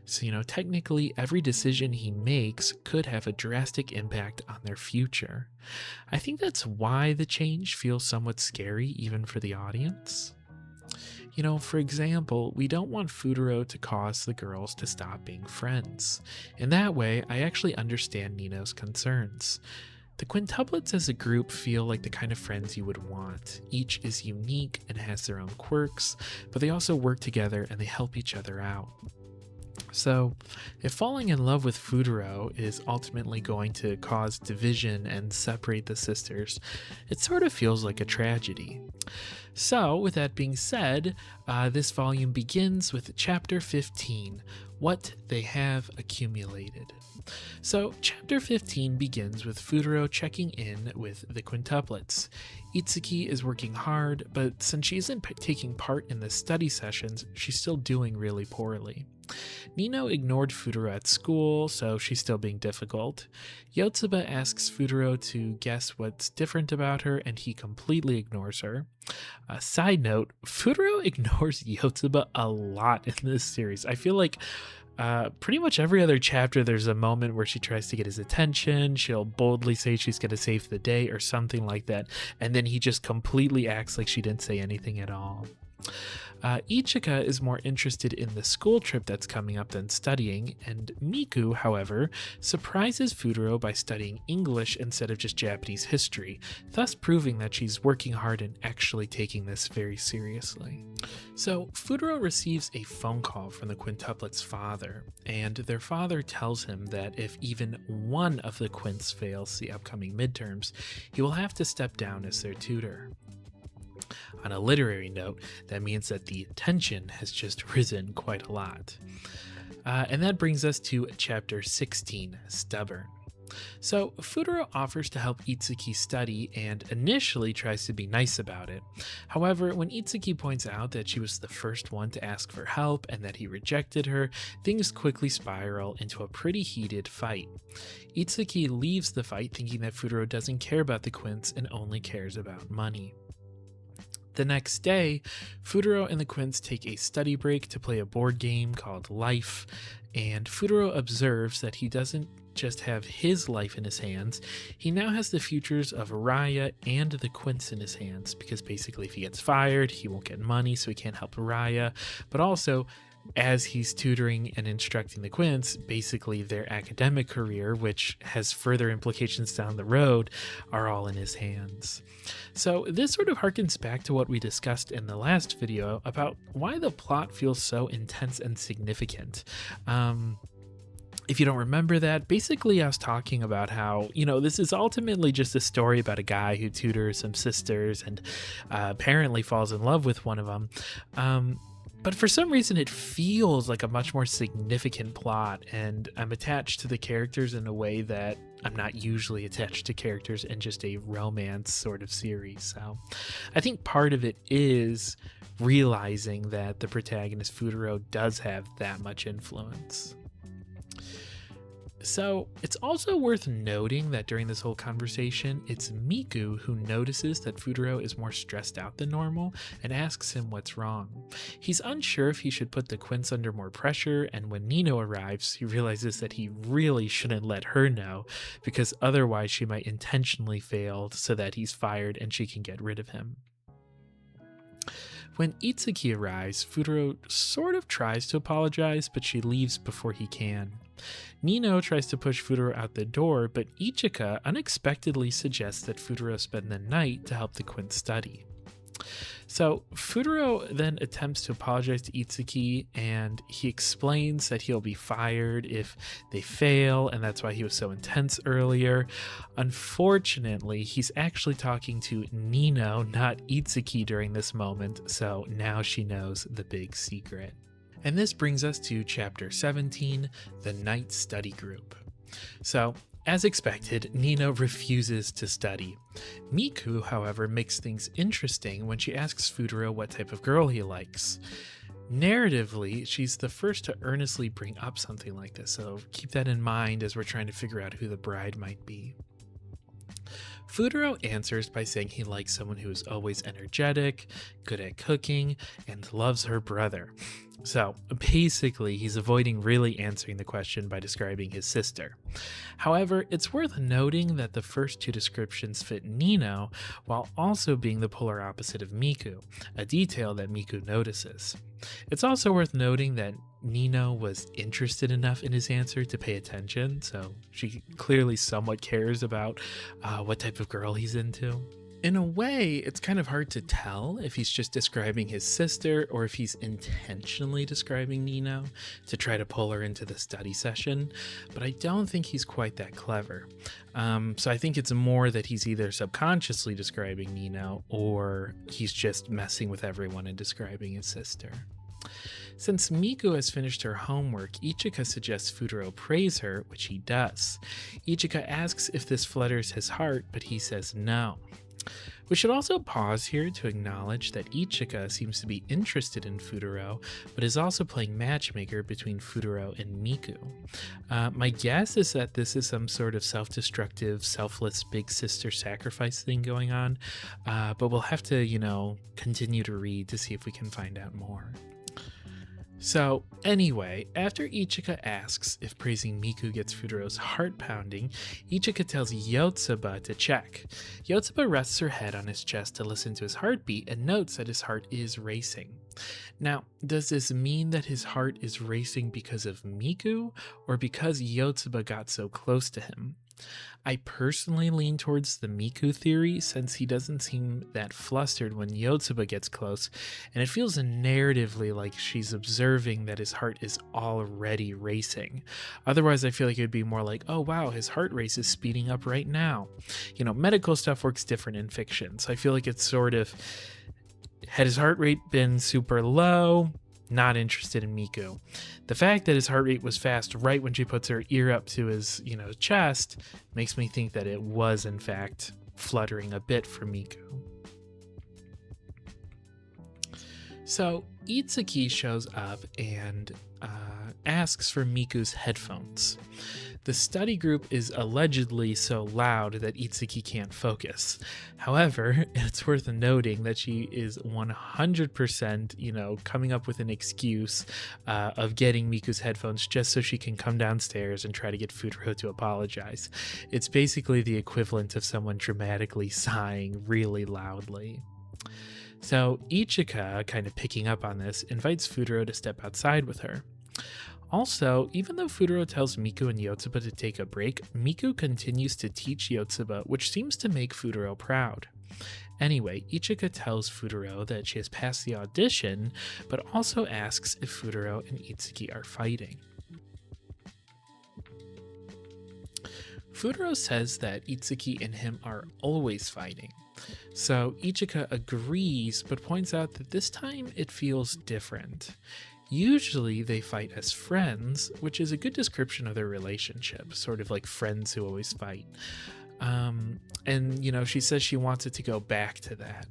Speaker 1: So, technically every decision he makes could have a drastic impact on their future. I think that's why the change feels somewhat scary even for the audience. For example, we don't want Futaro to cause the girls to stop being friends. In that way, I actually understand Nino's concerns. The quintuplets as a group feel like the kind of friends you would want. Each is unique and has their own quirks, but they also work together and they help each other out. So, if falling in love with Futaro is ultimately going to cause division and separate the sisters, it sort of feels like a tragedy. So, with that being said, this volume begins with Chapter 15, What They Have Accumulated. So, Chapter 15 begins with Futaro checking in with the quintuplets. Itsuki is working hard, but since she isn't taking part in the study sessions, she's still doing really poorly. Nino ignored Futaro at school, so she's still being difficult. Yotsuba asks Futaro to guess what's different about her, and he completely ignores her. Side note, Futaro ignores Yotsuba a lot in this series. I feel like pretty much every other chapter there's a moment where she tries to get his attention, she'll boldly say she's going to save the day or something like that, and then he just completely acts like she didn't say anything at all. Ichika is more interested in the school trip that's coming up than studying, and Miku, however, surprises Futaro by studying English instead of just Japanese history, thus proving that she's working hard and actually taking this very seriously. So, Futaro receives a phone call from the quintuplets' father, and their father tells him that if even one of the quints fails the upcoming midterms, he will have to step down as their tutor. On a literary note, that means that the tension has just risen quite a lot. And that brings us to Chapter 16, Stubborn. So, Futaro offers to help Itsuki study and initially tries to be nice about it. However, when Itsuki points out that she was the first one to ask for help and that he rejected her, things quickly spiral into a pretty heated fight. Itsuki leaves the fight thinking that Futaro doesn't care about the quints and only cares about money. The next day, Futaro and the quints take a study break to play a board game called Life, and Futaro observes that he doesn't just have his life in his hands, he now has the futures of Araya and the quints in his hands, because basically if he gets fired, he won't get money, so he can't help Araya, but also as he's tutoring and instructing the quints, basically their academic career, which has further implications down the road, are all in his hands. So this sort of harkens back to what we discussed in the last video about why the plot feels so intense and significant. If you don't remember that, basically I was talking about how, this is ultimately just a story about a guy who tutors some sisters and apparently falls in love with one of them. But for some reason, it feels like a much more significant plot, and I'm attached to the characters in a way that I'm not usually attached to characters in just a romance sort of series. So I think part of it is realizing that the protagonist Futaro does have that much influence. So it's also worth noting that during this whole conversation, it's Miku who notices that Futaro is more stressed out than normal and asks him what's wrong. He's unsure if he should put the quints under more pressure, and when Nino arrives, he realizes that he really shouldn't let her know, because otherwise she might intentionally fail so that he's fired and she can get rid of him. When Itsuki arrives, Futaro sort of tries to apologize, but she leaves before he can. Nino tries to push Futaro out the door, but Ichika unexpectedly suggests that Futaro spend the night to help the quints study. So Futaro then attempts to apologize to Itsuki, and he explains that he'll be fired if they fail, and that's why he was so intense earlier. Unfortunately, he's actually talking to Nino, not Itsuki, during this moment, so now she knows the big secret. And this brings us to Chapter 17, The Night Study Group. So, as expected, Nino refuses to study. Miku, however, makes things interesting when she asks Futaro what type of girl he likes. Narratively, she's the first to earnestly bring up something like this, so keep that in mind as we're trying to figure out who the bride might be. Futaro answers by saying he likes someone who is always energetic, good at cooking, and loves her brother. So basically, he's avoiding really answering the question by describing his sister. However, it's worth noting that the first two descriptions fit Nino while also being the polar opposite of Miku, a detail that Miku notices. It's also worth noting that Nino was interested enough in his answer to pay attention, so she clearly somewhat cares about what type of girl he's into. In a way, it's kind of hard to tell if he's just describing his sister or if he's intentionally describing Nino to try to pull her into the study session, but I don't think he's quite that clever. So I think it's more that he's either subconsciously describing Nino or he's just messing with everyone and describing his sister. Since Miku has finished her homework, Ichika suggests Futaro praise her, which he does. Ichika asks if this flutters his heart, but he says no. We should also pause here to acknowledge that Ichika seems to be interested in Futaro, but is also playing matchmaker between Futaro and Miku. My guess is that this is some sort of self-destructive, selfless big sister sacrifice thing going on, but we'll have to, continue to read to see if we can find out more. So anyway, after Ichika asks if praising Miku gets Futaro's heart pounding, Ichika tells Yotsuba to check. Yotsuba rests her head on his chest to listen to his heartbeat and notes that his heart is racing. Now, does this mean that his heart is racing because of Miku or because Yotsuba got so close to him? I personally lean towards the Miku theory since he doesn't seem that flustered when Yotsuba gets close, and it feels narratively like she's observing that his heart is already racing. Otherwise, I feel like it would be more like, oh wow, his heart rate is speeding up right now. Medical stuff works different in fiction, so I feel like it's sort of, had his heart rate been super low, not interested in Miku. The fact that his heart rate was fast right when she puts her ear up to his, chest makes me think that it was in fact fluttering a bit for Miku. So Itsuki shows up and asks for Miku's headphones. The study group is allegedly so loud that Itsuki can't focus. However, it's worth noting that she is 100%, coming up with an excuse of getting Miku's headphones just so she can come downstairs and try to get Futaro to apologize. It's basically the equivalent of someone dramatically sighing really loudly. So Ichika, kind of picking up on this, invites Futaro to step outside with her. Also, even though Futaro tells Miku and Yotsuba to take a break, Miku continues to teach Yotsuba, which seems to make Futaro proud. Anyway, Ichika tells Futaro that she has passed the audition, but also asks if Futaro and Itsuki are fighting. Futaro says that Itsuki and him are always fighting. So Ichika agrees, but points out that this time it feels different. Usually they fight as friends, which is a good description of their relationship, sort of like friends who always fight. She says she wants it to go back to that.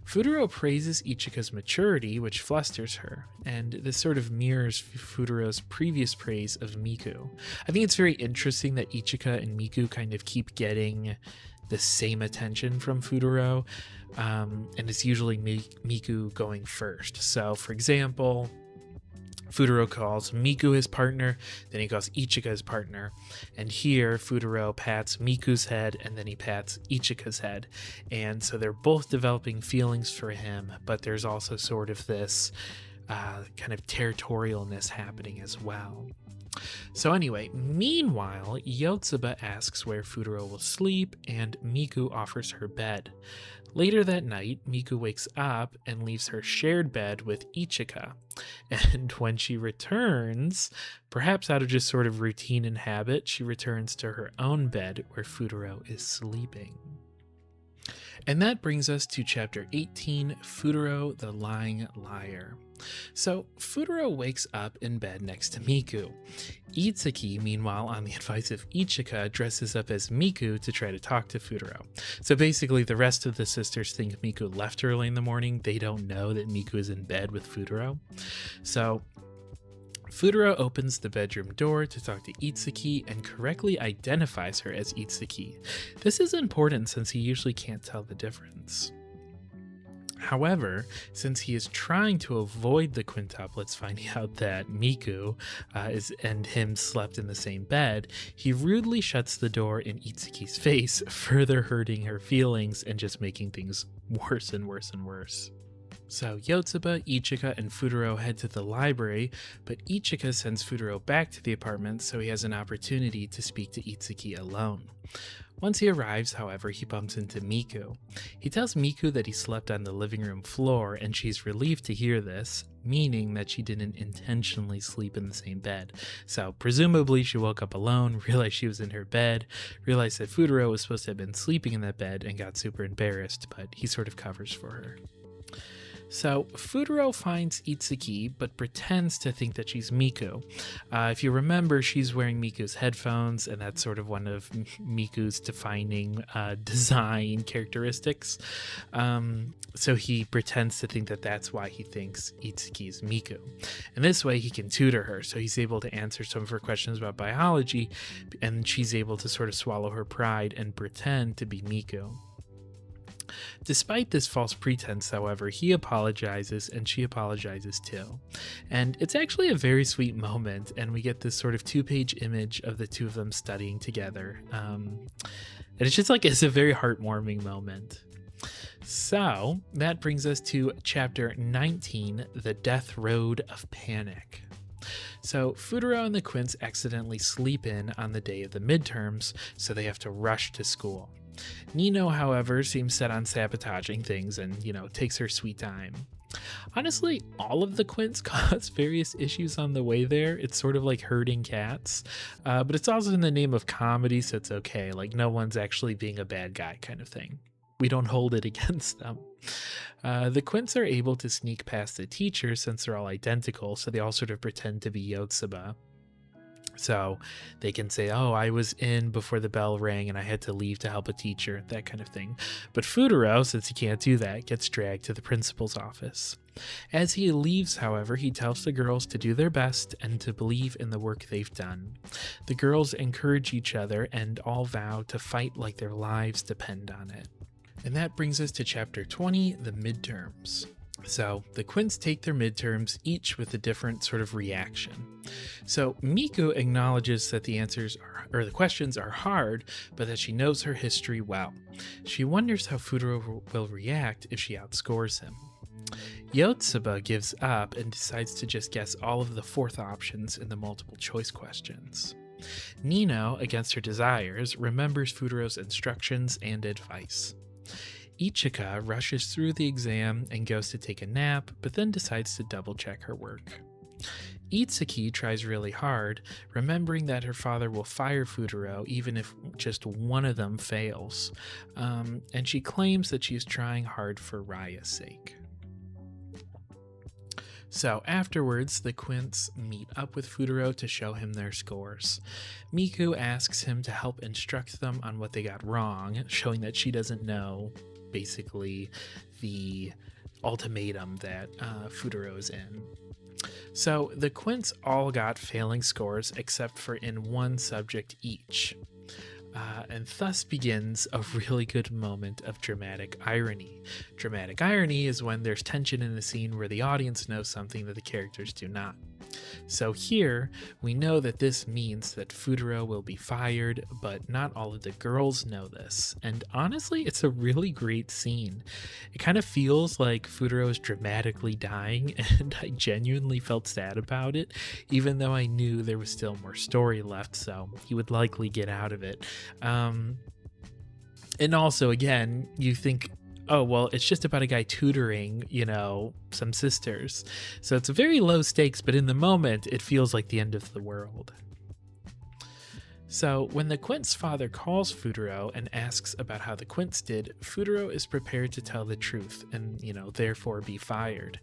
Speaker 1: Futaro praises Ichika's maturity, which flusters her, and this sort of mirrors Futaro's previous praise of Miku. I think it's very interesting that Ichika and Miku kind of keep getting the same attention from Futaro, and it's usually Miku going first. So, for example, Futaro calls Miku his partner, then he calls Ichika his partner. And here, Futaro pats Miku's head, and then he pats Ichika's head. And so they're both developing feelings for him, but there's also sort of this kind of territorialness happening as well. So anyway, meanwhile, Yotsuba asks where Futaro will sleep, and Miku offers her bed. Later that night, Miku wakes up and leaves her shared bed with Ichika. And when she returns, perhaps out of just sort of routine and habit, she returns to her own bed where Futaro is sleeping. And that brings us to chapter 18, Futaro the Lying Liar. So Futaro wakes up in bed next to Miku. Itsuki, meanwhile, on the advice of Ichika, dresses up as Miku to try to talk to Futaro. So basically, the rest of the sisters think Miku left early in the morning. They don't know that Miku is in bed with Futaro. So Futaro opens the bedroom door to talk to Itsuki and correctly identifies her as Itsuki. This is important since he usually can't tell the difference. However, since he is trying to avoid the quintuplets finding out that Miku and him slept in the same bed, he rudely shuts the door in Itsuki's face, further hurting her feelings and just making things worse and worse and worse. So Yotsuba, Ichika, and Futaro head to the library, but Ichika sends Futaro back to the apartment so he has an opportunity to speak to Itsuki alone.
Speaker 2: Once he arrives, however, he bumps into Miku. He tells Miku that he slept on the living room floor, and she's relieved to hear this, meaning that she didn't intentionally sleep in the same bed. So presumably she woke up alone, realized she was in her bed, realized that Futaro was supposed to have been sleeping in that bed, and got super embarrassed, but he sort of covers for her. So Futaro finds Itsuki, but pretends to think that she's Miku. If you remember, she's wearing Miku's headphones, and that's sort of one of Miku's defining design characteristics. So he pretends to think that that's why he thinks Itsuki is Miku. And this way he can tutor her, so he's able to answer some of her questions about biology, and she's able to sort of swallow her pride and pretend to be Miku. Despite this false pretense, however, he apologizes and she apologizes too. And it's actually a very sweet moment, and we get this sort of 2-page image of the two of them studying together. And it's just it's a very heartwarming moment. So that brings us to chapter 19, The Death Road of Panic. So Futaro and the Quints accidentally sleep in on the day of the midterms, so they have to rush to school. Nino, however, seems set on sabotaging things and, takes her sweet time. Honestly, all of the Quints cause various issues on the way there. It's sort of like herding cats, but it's also in the name of comedy, so it's okay. No one's actually being a bad guy kind of thing. We don't hold it against them. The Quints are able to sneak past the teacher since they're all identical, so they all sort of pretend to be Yotsuba. So they can say, oh, I was in before the bell rang and I had to leave to help a teacher, that kind of thing. But Futaro, since he can't do that, gets dragged to the principal's office. As he leaves, however, he tells the girls to do their best and to believe in the work they've done. The girls encourage each other and all vow to fight like their lives depend on it. And that brings us to chapter 20, the midterms. So the Quints take their midterms, each with a different sort of reaction. So Miku acknowledges that the questions are hard, but that she knows her history well. She wonders how Futaro will react if she outscores him. Yotsuba gives up and decides to just guess all of the fourth options in the multiple choice questions. Nino, against her desires, remembers Futaro's instructions and advice. Ichika rushes through the exam and goes to take a nap, but then decides to double-check her work. Itsuki tries really hard, remembering that her father will fire Futaro even if just one of them fails, and she claims that she is trying hard for Raya's sake. So afterwards, the Quints meet up with Futaro to show him their scores. Miku asks him to help instruct them on what they got wrong, showing that she doesn't know basically the ultimatum that Futaro's in. So the Quints all got failing scores except for in one subject each. And thus begins a really good moment of dramatic irony. Dramatic irony is when there's tension in a scene where the audience knows something that the characters do not. So here, we know that this means that Futaro will be fired, but not all of the girls know this. And honestly, it's a really great scene. It kind of feels like Futaro is dramatically dying, and I genuinely felt sad about it, even though I knew there was still more story left, so he would likely get out of it. And also, again, you think, oh, well, it's just about a guy tutoring, some sisters. So it's very low stakes, but in the moment, it feels like the end of the world. So when the Quint's father calls Futaro and asks about how the Quints did, Futaro is prepared to tell the truth and, therefore be fired.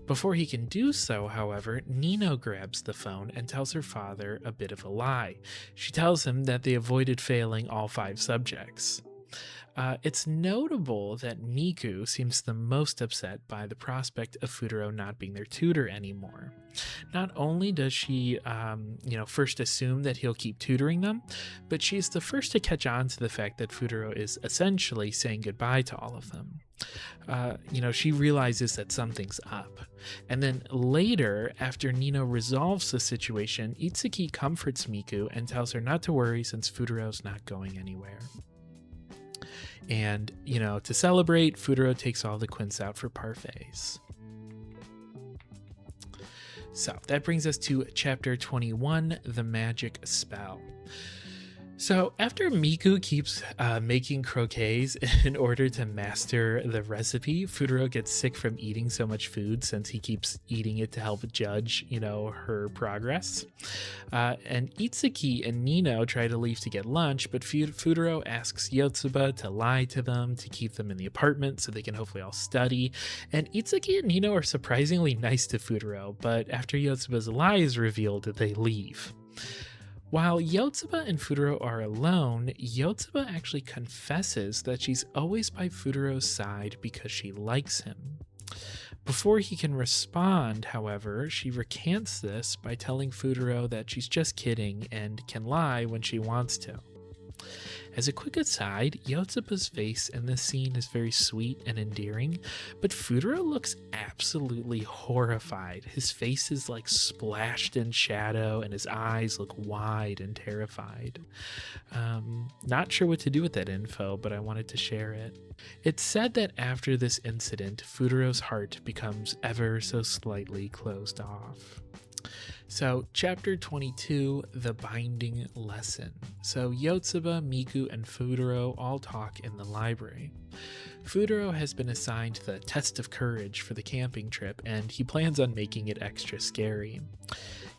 Speaker 2: Before he can do so, however, Nino grabs the phone and tells her father a bit of a lie. She tells him that they avoided failing all 5 subjects. It's notable that Miku seems the most upset by the prospect of Futaro not being their tutor anymore. Not only does she, first assume that he'll keep tutoring them, but she's the first to catch on to the fact that Futaro is essentially saying goodbye to all of them. She realizes that something's up. And then later, after Nino resolves the situation, Itsuki comforts Miku and tells her not to worry since Futaro's not going anywhere. And, to celebrate, Futaro takes all the Quints out for parfaits. So that brings us to chapter 21, The Magic Spell. So after Miku keeps making croquets in order to master the recipe, Futaro gets sick from eating so much food since he keeps eating it to help judge, her progress. And Itsuki and Nino try to leave to get lunch, but Futaro asks Yotsuba to lie to them to keep them in the apartment so they can hopefully all study. And Itsuki and Nino are surprisingly nice to Futaro, but after Yotsuba's lie is revealed, they leave. While Yotsuba and Futaro are alone, Yotsuba actually confesses that she's always by Futaro's side because she likes him. Before he can respond, however, she recants this by telling Futaro that she's just kidding and can lie when she wants to. As a quick aside, Yotsuba's face in this scene is very sweet and endearing, but Futaro looks absolutely horrified. His face is like splashed in shadow and his eyes look wide and terrified. Not sure what to do with that info, but I wanted to share it. It's said that after this incident, Futaro's heart becomes ever so slightly closed off. So, Chapter 22, The Binding Lesson. So, Yotsuba, Miku, and Futaro all talk in the library. Futaro has been assigned the Test of Courage for the camping trip, and he plans on making it extra scary.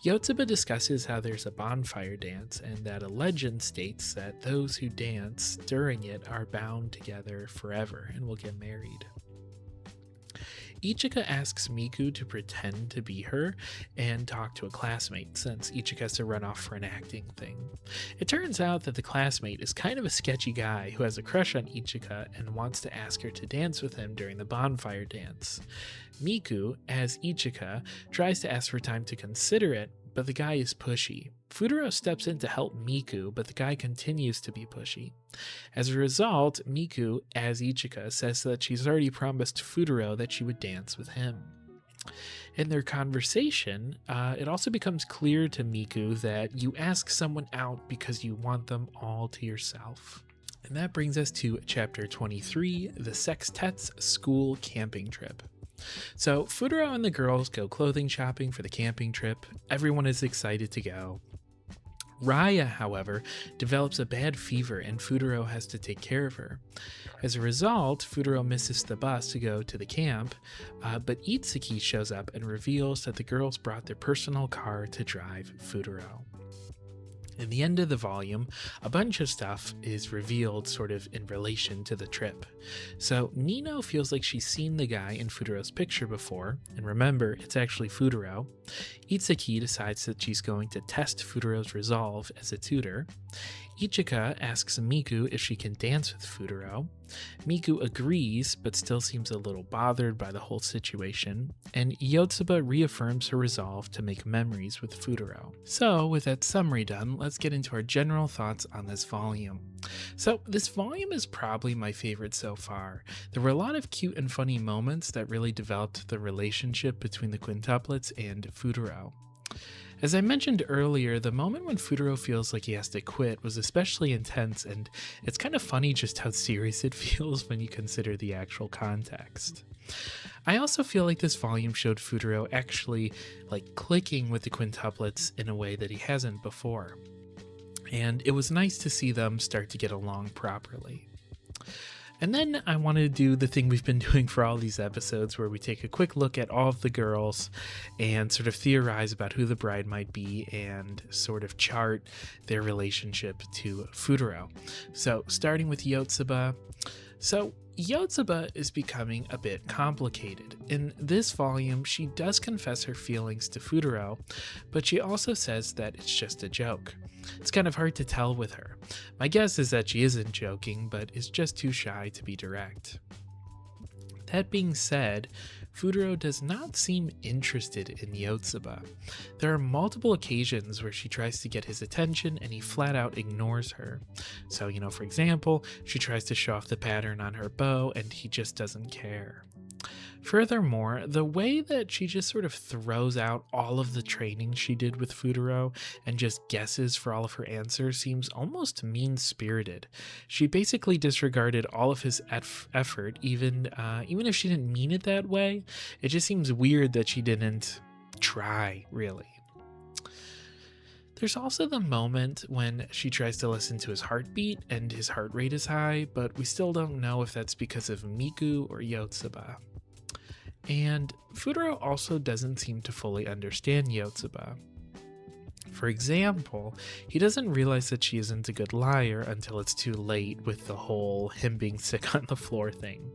Speaker 2: Yotsuba discusses how there's a bonfire dance, and that a legend states that those who dance during it are bound together forever and will get married. Ichika asks Miku to pretend to be her and talk to a classmate, since Ichika has to run off for an acting thing. It turns out that the classmate is kind of a sketchy guy who has a crush on Ichika and wants to ask her to dance with him during the bonfire dance. Miku, as Ichika, tries to ask for time to consider it, but the guy is pushy. Futaro steps in to help Miku, but the guy continues to be pushy. As a result, Miku, as Ichika, says that she's already promised Futaro that she would dance with him. In their conversation, it also becomes clear to Miku that you ask someone out because you want them all to yourself. And that brings us to Chapter 23, The Sextet's School Camping Trip. So Futaro and the girls go clothing shopping for the camping trip. Everyone is excited to go. Raya, however, develops a bad fever and Futaro has to take care of her. As a result, Futaro misses the bus to go to the camp, but Itsuki shows up and reveals that the girls brought their personal car to drive Futaro. In the end of the volume, a bunch of stuff is revealed sort of in relation to the trip. So Nino feels like she's seen the guy in Futaro's picture before, and remember, it's actually Futaro. Itsuki decides that she's going to test Futaro's resolve as a tutor. Ichika asks Miku if she can dance with Futaro. Miku agrees, but still seems a little bothered by the whole situation, and Yotsuba reaffirms her resolve to make memories with Futaro. So, with that summary done, let's get into our general thoughts on this volume. So, this volume is probably my favorite so far. There were a lot of cute and funny moments that really developed the relationship between the quintuplets and Futaro. As I mentioned earlier, the moment when Futaro feels like he has to quit was especially intense, and it's kind of funny just how serious it feels when you consider the actual context. I also feel like this volume showed Futaro actually clicking with the quintuplets in a way that he hasn't before. And it was nice to see them start to get along properly. And then I want to do the thing we've been doing for all these episodes, where we take a quick look at all of the girls and sort of theorize about who the bride might be and sort of chart their relationship to Futaro. So starting with Yotsuba. So Yotsuba is becoming a bit complicated. In this volume, she does confess her feelings to Futaro, but she also says that it's just a joke. It's kind of hard to tell with her. My guess is that she isn't joking, but is just too shy to be direct. That being said, Futaro does not seem interested in Yotsuba. There are multiple occasions where she tries to get his attention and he flat out ignores her. So, for example, she tries to show off the pattern on her bow and he just doesn't care. Furthermore, the way that she just sort of throws out all of the training she did with Futaro and just guesses for all of her answers seems almost mean-spirited. She basically disregarded all of his effort, even if she didn't mean it that way. It just seems weird that she didn't try, really. There's also the moment when she tries to listen to his heartbeat and his heart rate is high, but we still don't know if that's because of Miku or Yotsuba. And Futaro also doesn't seem to fully understand Yotsuba. For example, he doesn't realize that she isn't a good liar until it's too late with the whole him being sick on the floor thing.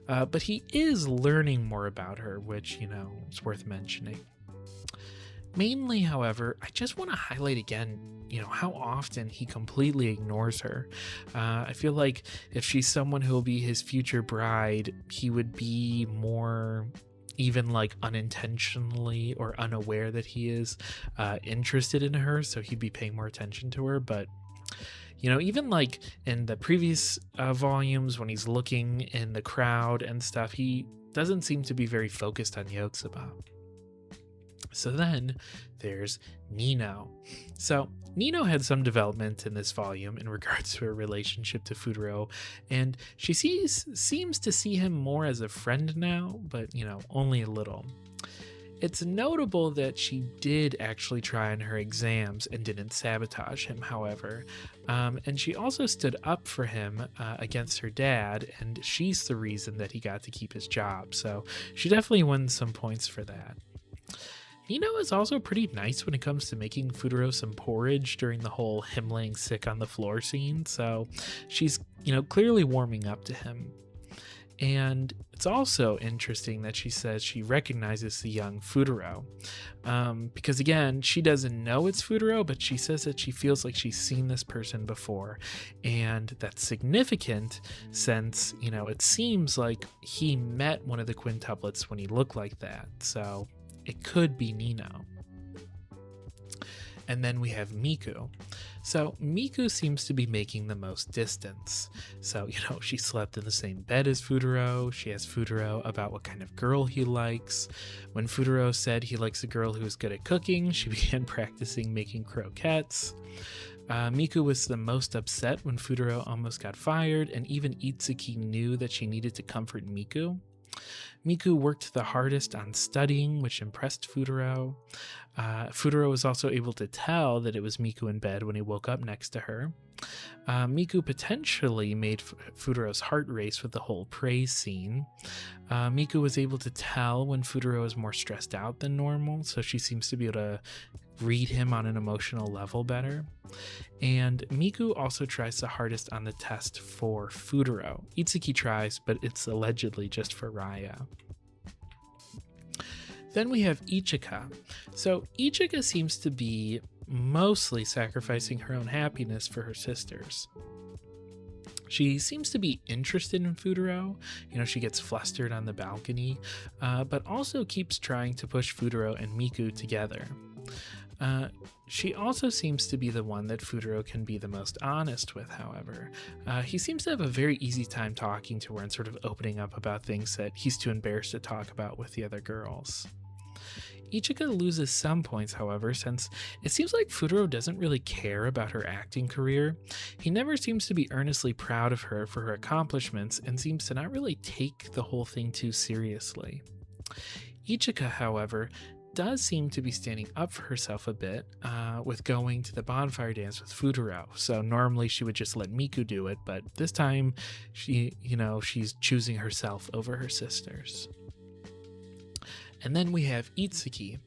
Speaker 2: But he is learning more about her, which, is worth mentioning. Mainly, however, I just want to highlight again, how often he completely ignores her. I feel like if she's someone who will be his future bride, he would be more even like unintentionally or unaware that he is interested in her, so he'd be paying more attention to her. But even like in the previous volumes when he's looking in the crowd and stuff, he doesn't seem to be very focused on Yotsuba. So then there's Nino. So Nino had some development in this volume in regards to her relationship to Futaro, and she seems to see him more as a friend now, but only a little. It's notable that she did actually try on her exams and didn't sabotage him, however. And she also stood up for him against her dad, and she's the reason that he got to keep his job. So she definitely won some points for that. Nino is also pretty nice when it comes to making Futaro some porridge during the whole him laying sick on the floor scene, so she's, clearly warming up to him. And it's also interesting that she says she recognizes the young Futaro, because again, she doesn't know it's Futaro, but she says that she feels like she's seen this person before, and that's significant since, it seems like he met one of the quintuplets when he looked like that, so it could be Nino. And then we have Miku. So Miku seems to be making the most distance. So, she slept in the same bed as Futaro. She asked Futaro about what kind of girl he likes. When Futaro said he likes a girl who is good at cooking, she began practicing making croquettes. Miku was the most upset when Futaro almost got fired, and even Itsuki knew that she needed to comfort Miku. Miku worked the hardest on studying, which impressed Futaro. Futaro was also able to tell that it was Miku in bed when he woke up next to her. Miku potentially made Futaro's heart race with the whole praise scene. Miku was able to tell when Futaro is more stressed out than normal, so she seems to be able to read him on an emotional level better. And Miku also tries the hardest on the test for Futaro. Itsuki tries, but it's allegedly just for Raya. Then we have Ichika. So Ichika seems to be mostly sacrificing her own happiness for her sisters. She seems to be interested in Futaro. She gets flustered on the balcony, but also keeps trying to push Futaro and Miku together. She also seems to be the one that Futaro can be the most honest with, however. He seems to have a very easy time talking to her and sort of opening up about things that he's too embarrassed to talk about with the other girls. Ichika loses some points, however, since it seems like Futaro doesn't really care about her acting career. He never seems to be earnestly proud of her for her accomplishments and seems to not really take the whole thing too seriously. Ichika, however, does seem to be standing up for herself a bit with going to the bonfire dance with Futaro. So normally she would just let Miku do it, but this time she's choosing herself over her sisters. And then we have Itsuki.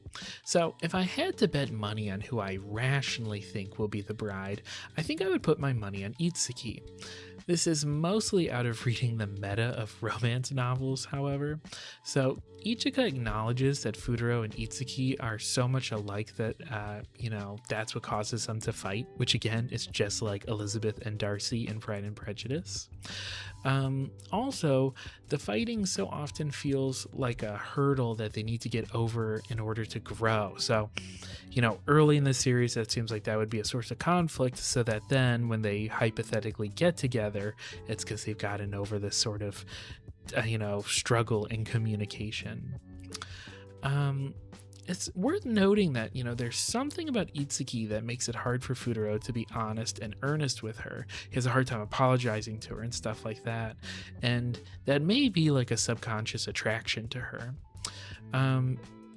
Speaker 2: So if I had to bet money on who I rationally think will be the bride, I think I would put my money on Itsuki. This is mostly out of reading the meta of romance novels, however. So Ichika acknowledges that Futaro and Itsuki are so much alike that, that's what causes them to fight, which again is just like Elizabeth and Darcy in Pride and Prejudice. Also, the fighting so often feels like a hurdle that they need to get over in order to grow. So, early in the series, that seems like that would be a source of conflict, so that then when they hypothetically get together, it's because they've gotten over this sort of, struggle in communication. It's worth noting that, there's something about Itsuki that makes it hard for Futaro to be honest and earnest with her. He has a hard time apologizing to her and stuff like that. And that may be like a subconscious attraction to her.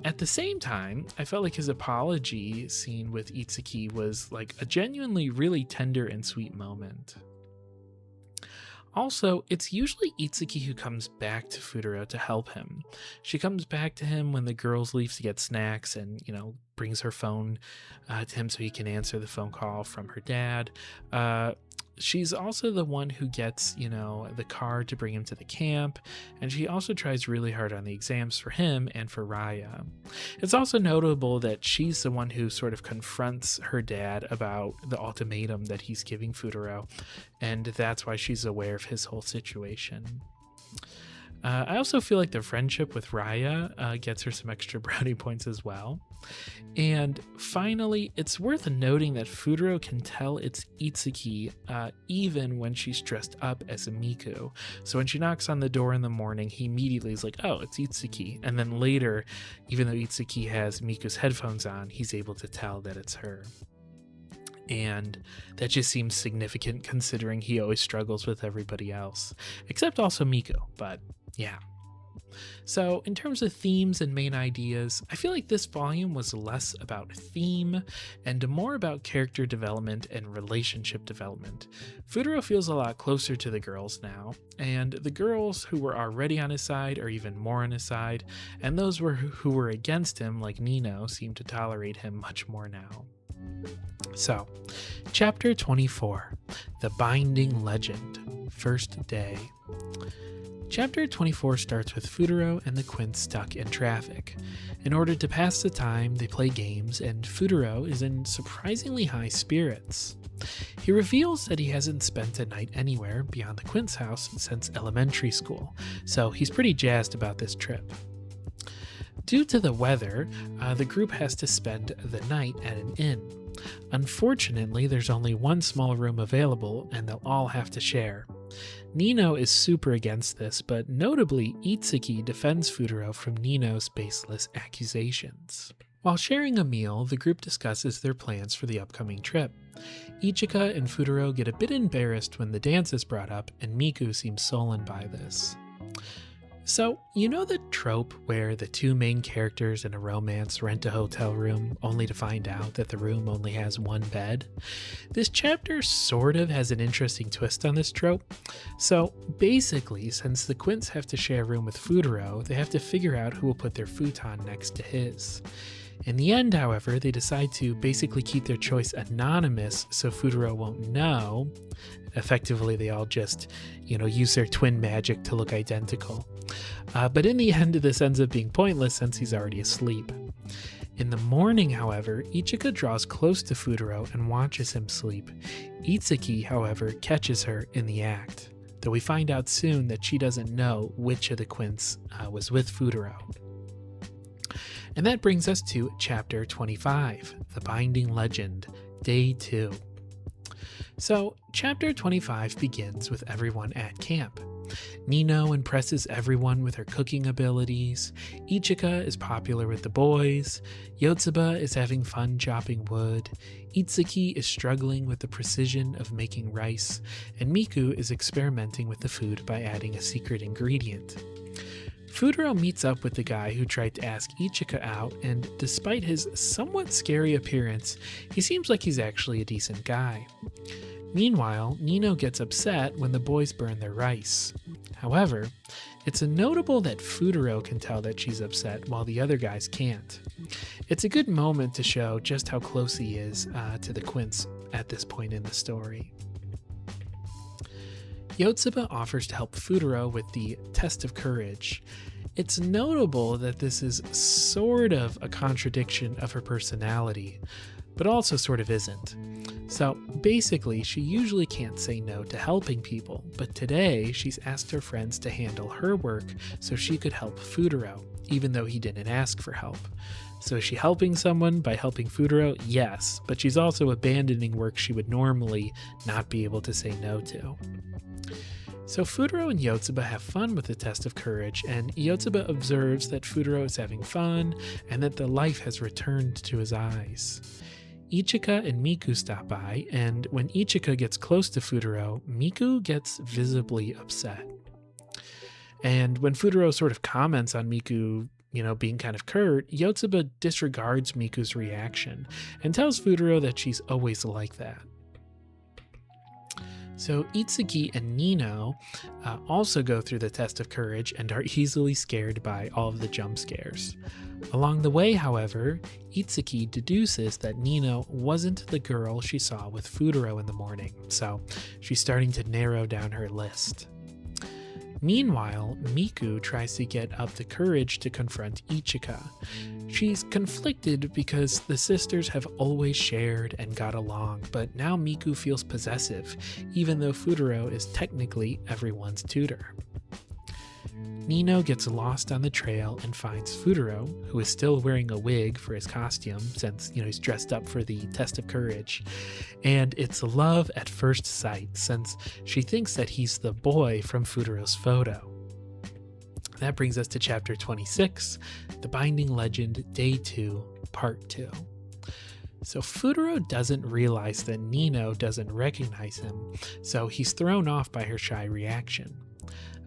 Speaker 2: At the same time, I felt like his apology scene with Itsuki was like a genuinely really tender and sweet moment. Also, it's usually Itsuki who comes back to Futaro to help him. She comes back to him when the girls leave to get snacks and, brings her phone to him so he can answer the phone call from her dad. She's also the one who gets, the car to bring him to the camp, and she also tries really hard on the exams for him and for Raya. It's also notable that she's the one who sort of confronts her dad about the ultimatum that he's giving Futaro, and that's why she's aware of his whole situation. I also feel like the friendship with Raya gets her some extra brownie points as well. And finally, it's worth noting that Futaro can tell it's Itsuki even when she's dressed up as a Miku. So when she knocks on the door in the morning, he immediately is like, oh, it's Itsuki. And then later, even though Itsuki has Miku's headphones on, he's able to tell that it's her. And that just seems significant considering he always struggles with everybody else, except also Miku, but yeah. So in terms of themes and main ideas, I feel like this volume was less about theme and more about character development and relationship development. Futaro feels a lot closer to the girls now, and the girls who were already on his side are even more on his side, and those who were against him, like Nino, seem to tolerate him much more now. So, Chapter 24, The Binding Legend, First Day. Chapter 24 starts with Futaro and the Quints stuck in traffic. In order to pass the time, they play games, and Futaro is in surprisingly high spirits. He reveals that he hasn't spent a night anywhere beyond the Quints' house since elementary school, so he's pretty jazzed about this trip. Due to the weather, the group has to spend the night at an inn. Unfortunately, there's only one small room available, and they'll all have to share. Nino is super against this, but notably, Itsuki defends Futaro from Nino's baseless accusations. While sharing a meal, the group discusses their plans for the upcoming trip. Ichika and Futaro get a bit embarrassed when the dance is brought up, and Miku seems sullen by this. So, you know the trope where the two main characters in a romance rent a hotel room only to find out that the room only has one bed? This chapter sort of has an interesting twist on this trope. So, basically, since the Quints have to share a room with Futaro, they have to figure out who will put their futon next to his. In the end, however, they decide to basically keep their choice anonymous so Futaro won't know. Effectively, they all just, use their twin magic to look identical. But in the end, this ends up being pointless since he's already asleep. In the morning, however, Ichika draws close to Futaro and watches him sleep. Itsuki, however, catches her in the act, though we find out soon that she doesn't know which of the Quints was with Futaro. And that brings us to Chapter 25, The Binding Legend, Day 2. So, Chapter 25 begins with everyone at camp. Nino impresses everyone with her cooking abilities, Ichika is popular with the boys, Yotsuba is having fun chopping wood, Itsuki is struggling with the precision of making rice, and Miku is experimenting with the food by adding a secret ingredient. Futaro meets up with the guy who tried to ask Ichika out, and despite his somewhat scary appearance, he seems like he's actually a decent guy. Meanwhile, Nino gets upset when the boys burn their rice. However, it's notable that Futaro can tell that she's upset while the other guys can't. It's a good moment to show just how close he is to the Quints at this point in the story. Yotsuba offers to help Futaro with the test of courage. It's notable that this is sort of a contradiction of her personality, but also sort of isn't. So basically, she usually can't say no to helping people, but today she's asked her friends to handle her work so she could help Futaro, even though he didn't ask for help. So is she helping someone by helping Futaro? Yes, but she's also abandoning work she would normally not be able to say no to. So Futaro and Yotsuba have fun with the test of courage, and Yotsuba observes that Futaro is having fun and that the life has returned to his eyes. Ichika and Miku stop by, and when Ichika gets close to Futaro, Miku gets visibly upset. And when Futaro sort of comments on Miku, being kind of curt, Yotsuba disregards Miku's reaction and tells Futaro that she's always like that. So Itsuki and Nino also go through the test of courage and are easily scared by all of the jump scares. Along the way, however, Itsuki deduces that Nino wasn't the girl she saw with Futaro in the morning, so she's starting to narrow down her list. Meanwhile, Miku tries to get up the courage to confront Ichika. She's conflicted because the sisters have always shared and got along, but now Miku feels possessive, even though Futaro is technically everyone's tutor. Nino gets lost on the trail and finds Futaro, who is still wearing a wig for his costume since, he's dressed up for the test of courage. And it's love at first sight since she thinks that he's the boy from Futaro's photo. That brings us to chapter 26, The Binding Legend, Day 2, Part 2. So Futaro doesn't realize that Nino doesn't recognize him, so he's thrown off by her shy reaction.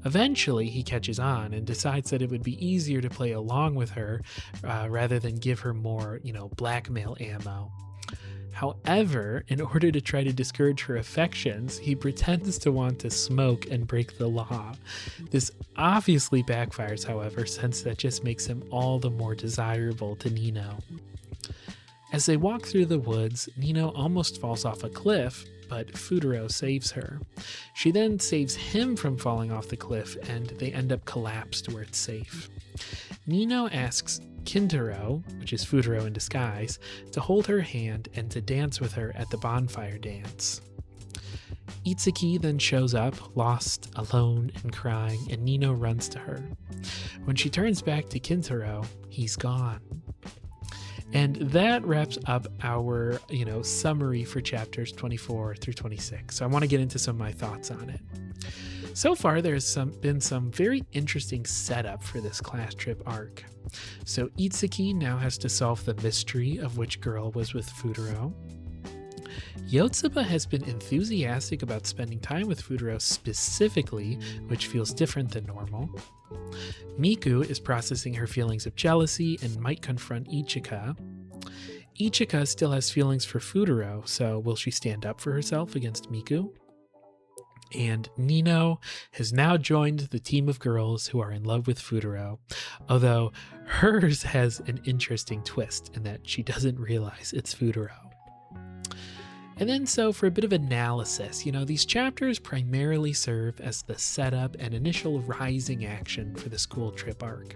Speaker 2: Eventually, he catches on and decides that it would be easier to play along with her rather than give her more, blackmail ammo. However, in order to try to discourage her affections, he pretends to want to smoke and break the law. This obviously backfires, however, since that just makes him all the more desirable to Nino. As they walk through the woods, Nino almost falls off a cliff, but Futaro saves her. She then saves him from falling off the cliff, and they end up collapsed where it's safe. Nino asks Kintaro, which is Futaro in disguise, to hold her hand and to dance with her at the bonfire dance. Itsuki then shows up, lost, alone, and crying, and Nino runs to her. When she turns back to Kintaro, he's gone. And that wraps up our, summary for chapters 24 through 26. So I want to get into some of my thoughts on it. So far, there's been some very interesting setup for this class trip arc. So Itsuki now has to solve the mystery of which girl was with Futaro. Yotsuba has been enthusiastic about spending time with Futaro specifically, which feels different than normal. Miku is processing her feelings of jealousy and might confront Ichika. Ichika still has feelings for Futaro, so will she stand up for herself against Miku? And Nino has now joined the team of girls who are in love with Futaro, although hers has an interesting twist in that she doesn't realize it's Futaro. And then so for a bit of analysis, these chapters primarily serve as the setup and initial rising action for the school trip arc.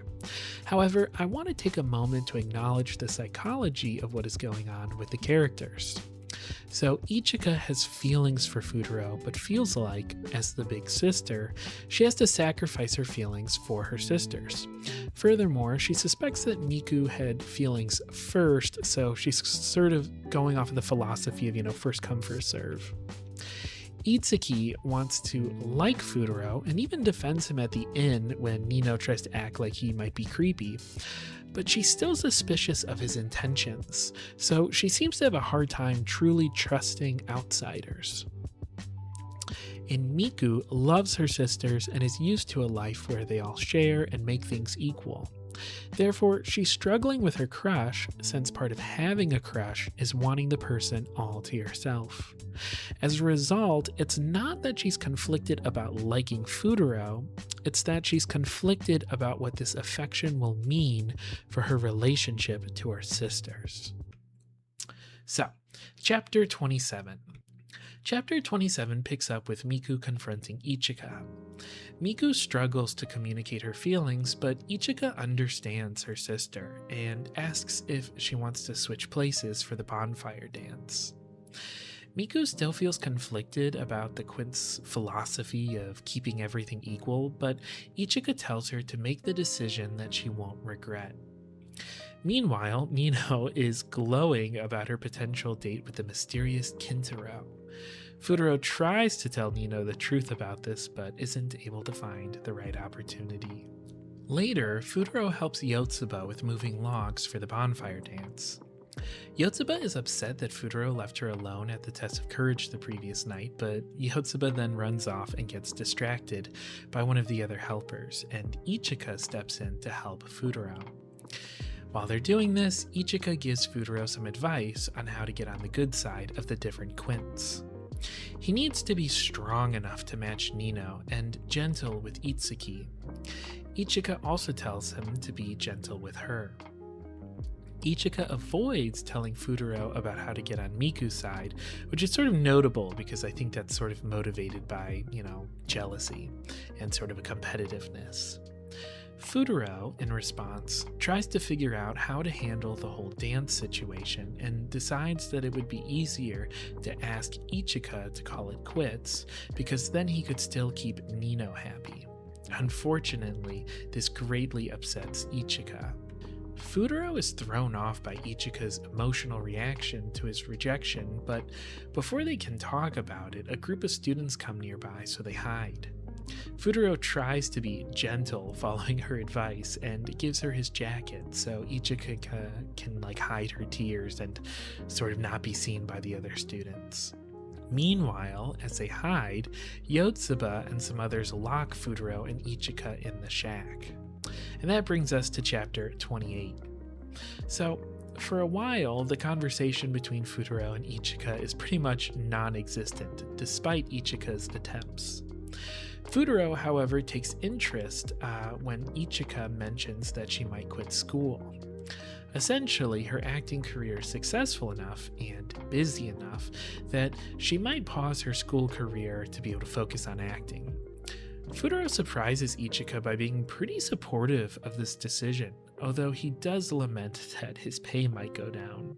Speaker 2: However, I want to take a moment to acknowledge the psychology of what is going on with the characters. So Ichika has feelings for Futaro, but feels like, as the big sister, she has to sacrifice her feelings for her sisters. Furthermore, she suspects that Miku had feelings first, so she's sort of going off of the philosophy of, first come, first serve. Itsuki wants to like Futaro and even defends him at the inn when Nino tries to act like he might be creepy. But she's still suspicious of his intentions, so she seems to have a hard time truly trusting outsiders. And Miku loves her sisters and is used to a life where they all share and make things equal. Therefore, she's struggling with her crush, since part of having a crush is wanting the person all to yourself. As a result, it's not that she's conflicted about liking Futaro, it's that she's conflicted about what this affection will mean for her relationship to her sisters. So, Chapter 27. Chapter 27 picks up with Miku confronting Ichika. Miku struggles to communicate her feelings, but Ichika understands her sister and asks if she wants to switch places for the bonfire dance. Miku still feels conflicted about the Quint's philosophy of keeping everything equal, but Ichika tells her to make the decision that she won't regret. Meanwhile, Nino is glowing about her potential date with the mysterious Kintaro. Futaro tries to tell Nino the truth about this, but isn't able to find the right opportunity. Later, Futaro helps Yotsuba with moving logs for the bonfire dance. Yotsuba is upset that Futaro left her alone at the test of courage the previous night, but Yotsuba then runs off and gets distracted by one of the other helpers, and Ichika steps in to help Futaro. While they're doing this, Ichika gives Futaro some advice on how to get on the good side of the different quints. He needs to be strong enough to match Nino and gentle with Itsuki. Ichika also tells him to be gentle with her. Ichika avoids telling Futaro about how to get on Miku's side, which is sort of notable because I think that's sort of motivated by, jealousy and sort of a competitiveness. Futaro, in response, tries to figure out how to handle the whole dance situation and decides that it would be easier to ask Ichika to call it quits because then he could still keep Nino happy. Unfortunately, this greatly upsets Ichika. Futaro is thrown off by Ichika's emotional reaction to his rejection, but before they can talk about it, a group of students come nearby, so they hide. Futaro tries to be gentle following her advice and gives her his jacket so Ichika can hide her tears and sort of not be seen by the other students. Meanwhile, as they hide, Yotsuba and some others lock Futaro and Ichika in the shack. And that brings us to chapter 28. So, for a while, the conversation between Futaro and Ichika is pretty much non-existent, despite Ichika's attempts. Futaro, however, takes interest when Ichika mentions that she might quit school. Essentially, her acting career is successful enough and busy enough that she might pause her school career to be able to focus on acting. Futaro surprises Ichika by being pretty supportive of this decision, although he does lament that his pay might go down.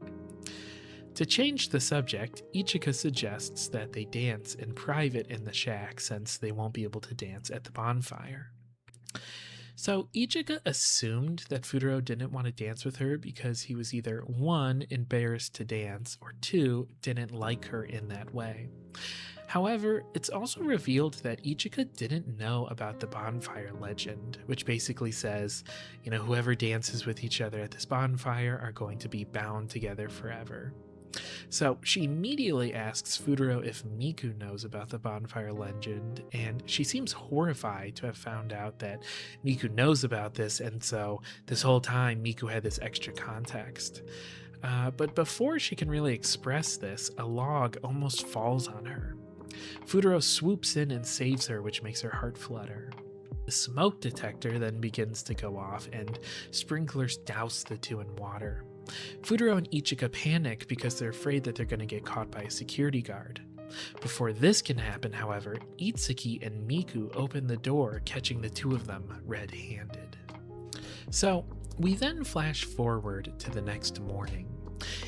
Speaker 2: To change the subject, Ichika suggests that they dance in private in the shack since they won't be able to dance at the bonfire. So Ichika assumed that Futaro didn't want to dance with her because he was either 1, embarrassed to dance, or 2, didn't like her in that way. However, it's also revealed that Ichika didn't know about the bonfire legend, which basically says, whoever dances with each other at this bonfire are going to be bound together forever. So she immediately asks Futaro if Miku knows about the bonfire legend, and she seems horrified to have found out that Miku knows about this, and so this whole time Miku had this extra context. But before she can really express this, a log almost falls on her. Futaro swoops in and saves her, which makes her heart flutter. The smoke detector then begins to go off, and sprinklers douse the two in water. Futaro and Ichika panic because they're afraid that they're going to get caught by a security guard. Before this can happen, however, Itsuki and Miku open the door, catching the two of them red-handed. So, we then flash forward to the next morning.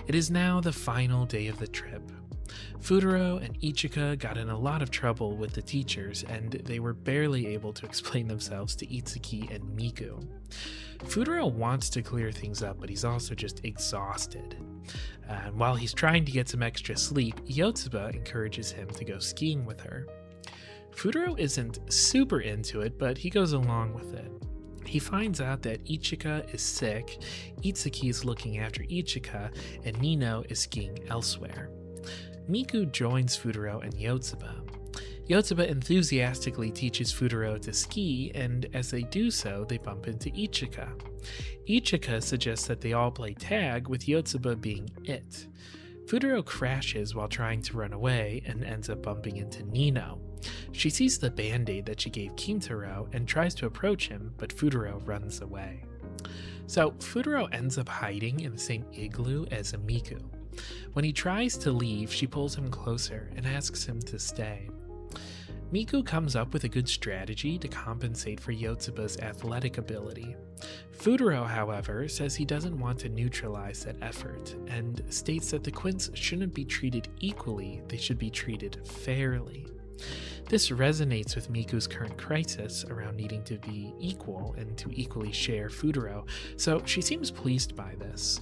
Speaker 2: It is now the final day of the trip. Futaro and Ichika got in a lot of trouble with the teachers, and they were barely able to explain themselves to Itsuki and Miku. Futaro wants to clear things up, but he's also just exhausted. And while he's trying to get some extra sleep, Yotsuba encourages him to go skiing with her. Futaro isn't super into it, but he goes along with it. He finds out that Ichika is sick, Itsuki is looking after Ichika, and Nino is skiing elsewhere. Miku joins Futaro and Yotsuba. Yotsuba enthusiastically teaches Futaro to ski, and as they do so, they bump into Ichika. Ichika suggests that they all play tag, with Yotsuba being it. Futaro crashes while trying to run away and ends up bumping into Nino. She sees the band-aid that she gave Kintaro and tries to approach him, but Futaro runs away. So Futaro ends up hiding in the same igloo as Miku. When he tries to leave, she pulls him closer and asks him to stay. Miku comes up with a good strategy to compensate for Yotsuba's athletic ability. Futaro, however, says he doesn't want to neutralize that effort, and states that the quints shouldn't be treated equally, they should be treated fairly. This resonates with Miku's current crisis around needing to be equal and to equally share Futaro, so she seems pleased by this.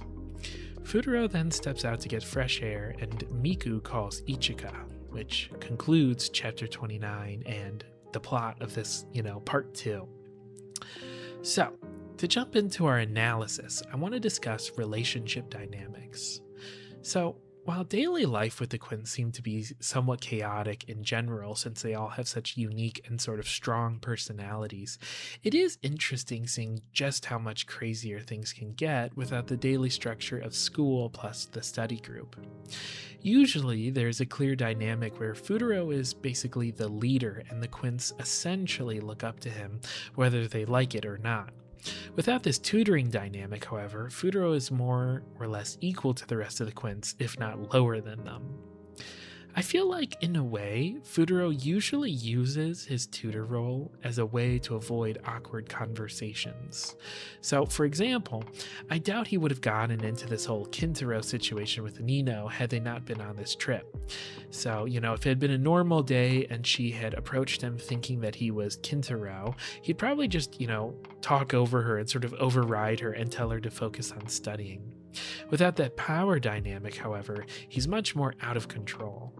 Speaker 2: Futaro then steps out to get fresh air, and Miku calls Ichika, which concludes chapter 29 and the plot of this, part 2. So, to jump into our analysis, I want to discuss relationship dynamics. So, While daily life with the Quints seemed to be somewhat chaotic in general, since they all have such unique and sort of strong personalities, it is interesting seeing just how much crazier things can get without the daily structure of school plus the study group. Usually, there's a clear dynamic where Futaro is basically the leader and the Quints essentially look up to him, whether they like it or not. Without this tutoring dynamic, however, Futaro is more or less equal to the rest of the Quints, if not lower than them. I feel like, in a way, Futaro usually uses his tutor role as a way to avoid awkward conversations. So, for example, I doubt he would have gotten into this whole Kintaro situation with Nino had they not been on this trip. So, if it had been a normal day and she had approached him thinking that he was Kintaro, he'd probably just, talk over her and sort of override her and tell her to focus on studying. Without that power dynamic, however, he's much more out of control.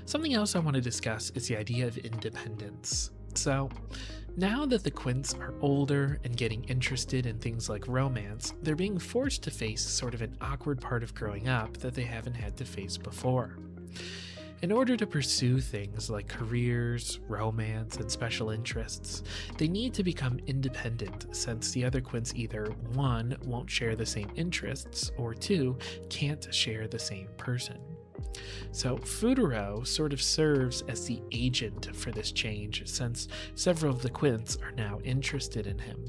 Speaker 2: Something else I want to discuss is the idea of independence. So, now that the Quints are older and getting interested in things like romance, they're being forced to face sort of an awkward part of growing up that they haven't had to face before. In order to pursue things like careers, romance, and special interests, they need to become independent since the other Quints either 1. Won't share the same interests, or 2. Can't share the same person. So Futaro sort of serves as the agent for this change since several of the Quints are now interested in him.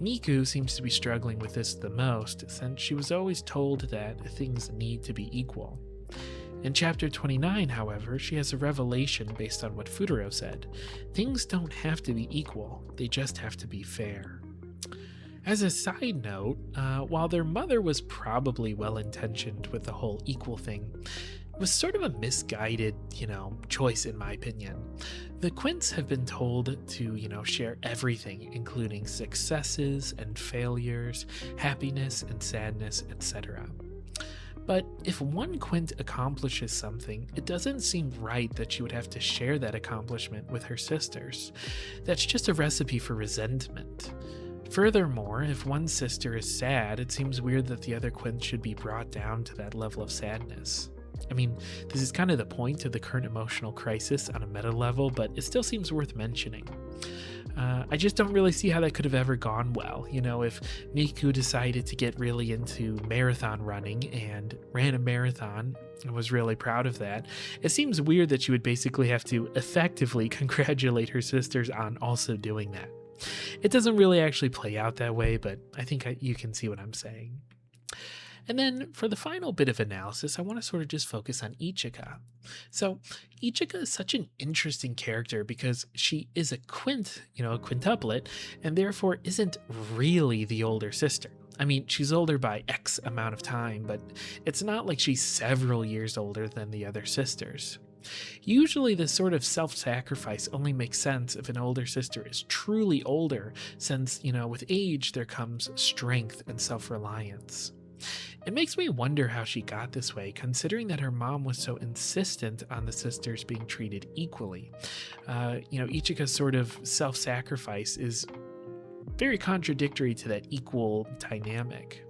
Speaker 2: Miku seems to be struggling with this the most since she was always told that things need to be equal. In chapter 29, however, she has a revelation based on what Futaro said. Things don't have to be equal, they just have to be fair. As a side note, while their mother was probably well-intentioned with the whole equal thing, it was sort of a misguided, choice in my opinion. The Quints have been told to, share everything, including successes and failures, happiness and sadness, etc. But if one Quint accomplishes something, it doesn't seem right that she would have to share that accomplishment with her sisters. That's just a recipe for resentment. Furthermore, if one sister is sad, it seems weird that the other Quint should be brought down to that level of sadness. I mean, this is kind of the point of the current emotional crisis on a meta level, but it still seems worth mentioning. I just don't really see how that could have ever gone well. If Miku decided to get really into marathon running and ran a marathon and was really proud of that, it seems weird that she would basically have to effectively congratulate her sisters on also doing that. It doesn't really actually play out that way, but I think you can see what I'm saying. And then for the final bit of analysis, I want to sort of just focus on Ichika. So Ichika is such an interesting character because she is a quint, a quintuplet, and therefore isn't really the older sister. I mean, she's older by X amount of time, but it's not like she's several years older than the other sisters. Usually this sort of self-sacrifice only makes sense if an older sister is truly older, since, with age there comes strength and self-reliance. It makes me wonder how she got this way, considering that her mom was so insistent on the sisters being treated equally. Ichika's sort of self-sacrifice is very contradictory to that equal dynamic.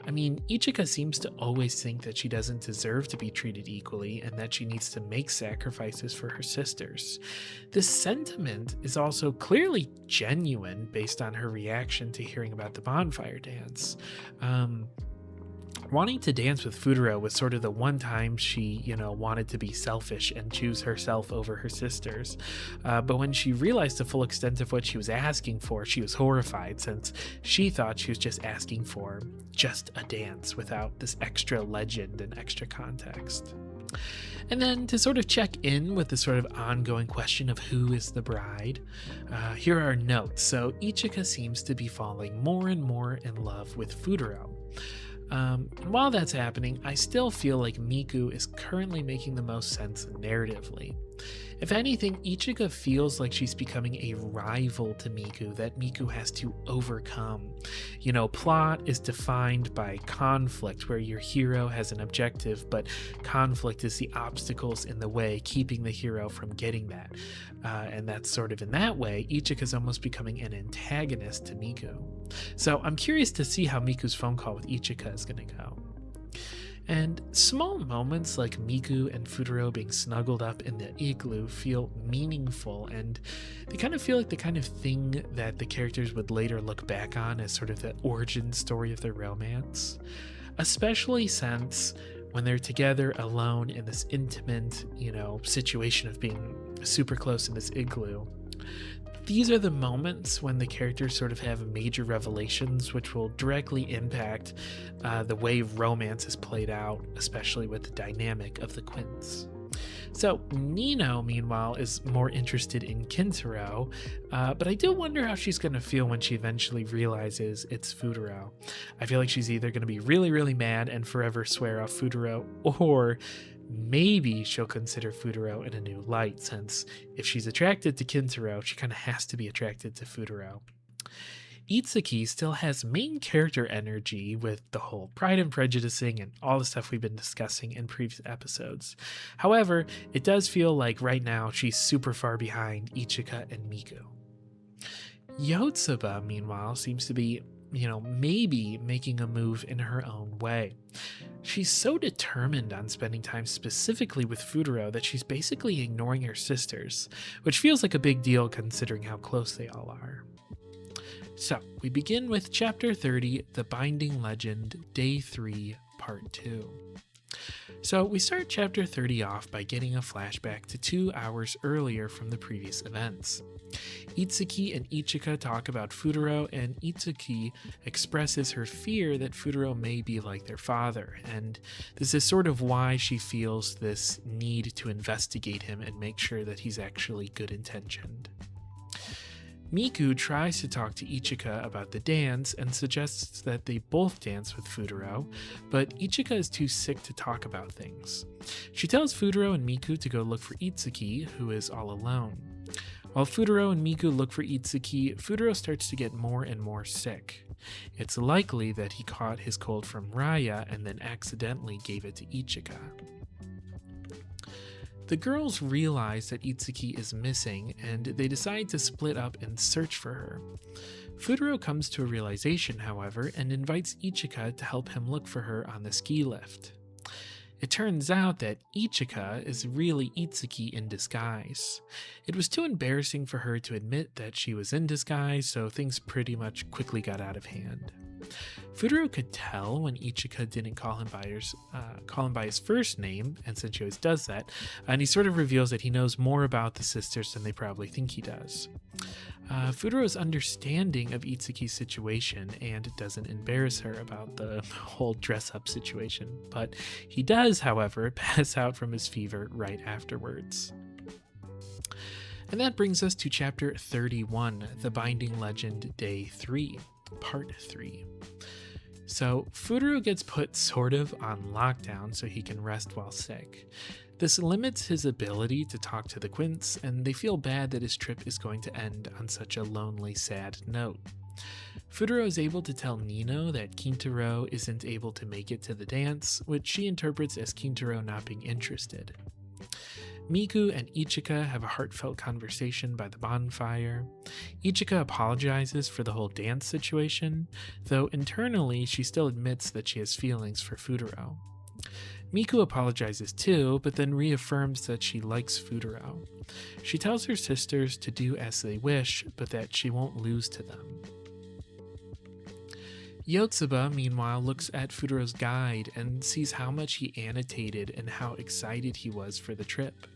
Speaker 2: I mean, Ichika seems to always think that she doesn't deserve to be treated equally and that she needs to make sacrifices for her sisters. This sentiment is also clearly genuine based on her reaction to hearing about the bonfire dance. Wanting to dance with Futaro was sort of the one time she, wanted to be selfish and choose herself over her sisters. But when she realized the full extent of what she was asking for, she was horrified since she thought she was just asking for just a dance without this extra legend and extra context. And then to sort of check in with the sort of ongoing question of who is the bride, here are our notes. So Ichika seems to be falling more and more in love with Futaro. And while that's happening, I still feel like Miku is currently making the most sense narratively. If anything, Ichika feels like she's becoming a rival to Miku that Miku has to overcome. Plot is defined by conflict, where your hero has an objective, but conflict is the obstacles in the way, keeping the hero from getting that. And that's sort of in that way, Ichika's almost becoming an antagonist to Miku. So I'm curious to see how Miku's phone call with Ichika is going to go.
Speaker 1: And small moments like Miku and Futaro being snuggled up in the igloo feel meaningful, and they kind of feel like the kind of thing that the characters would later look back on as sort of the origin story of their romance. Especially since when they're together alone in this intimate, situation of being super close in this igloo. These are the moments when the characters sort of have major revelations, which will directly impact the way romance is played out, especially with the dynamic of the Quints. So Nino, meanwhile, is more interested in Kintaro, but I do wonder how she's going to feel when she eventually realizes it's Futaro. I feel like she's either going to be really, really mad and forever swear off Futaro, or maybe she'll consider Futaro in a new light, since if she's attracted to Kintaro, she kind of has to be attracted to Futaro. Itsuki still has main character energy with the whole Pride and Prejudicing and all the stuff we've been discussing in previous episodes. However, it does feel like right now she's super far behind Ichika and Miku. Yotsuba, meanwhile, seems to be, maybe making a move in her own way. She's so determined on spending time specifically with Futaro that she's basically ignoring her sisters, which feels like a big deal considering how close they all are. So, we begin with Chapter 30, The Binding Legend, Day 3, Part 2. So, we start Chapter 30 off by getting a flashback to 2 hours earlier from the previous events. Itsuki and Ichika talk about Futaro, and Itsuki expresses her fear that Futaro may be like their father, and this is sort of why she feels this need to investigate him and make sure that he's actually good intentioned. Miku tries to talk to Ichika about the dance and suggests that they both dance with Futaro, but Ichika is too sick to talk about things. She tells Futaro and Miku to go look for Itsuki, who is all alone. While Futaro and Miku look for Itsuki, Futaro starts to get more and more sick. It's likely that he caught his cold from Raya and then accidentally gave it to Ichika. The girls realize that Itsuki is missing, and they decide to split up and search for her. Futaro comes to a realization, however, and invites Ichika to help him look for her on the ski lift. It turns out that Ichika is really Itsuki in disguise. It was too embarrassing for her to admit that she was in disguise, so things pretty much quickly got out of hand. Futaro could tell when Ichika didn't call him by his first name, and since she always does that, and he sort of reveals that he knows more about the sisters than they probably think he does. Futaro's understanding of Itsuki's situation and doesn't embarrass her about the whole dress-up situation, but he does, however, pass out from his fever right afterwards. And that brings us to Chapter 31, The Binding Legend, Day 3. Part 3. So, Futaro gets put sort of on lockdown so he can rest while sick. This limits his ability to talk to the Quints, and they feel bad that his trip is going to end on such a lonely, sad note. Futaro is able to tell Nino that Quintaro isn't able to make it to the dance, which she interprets as Quintaro not being interested. Miku and Ichika have a heartfelt conversation by the bonfire. Ichika apologizes for the whole dance situation, though internally she still admits that she has feelings for Futaro. Miku apologizes too, but then reaffirms that she likes Futaro. She tells her sisters to do as they wish, but that she won't lose to them. Yotsuba, meanwhile, looks at Futaro's guide and sees how much he annotated and how excited he was for the trip.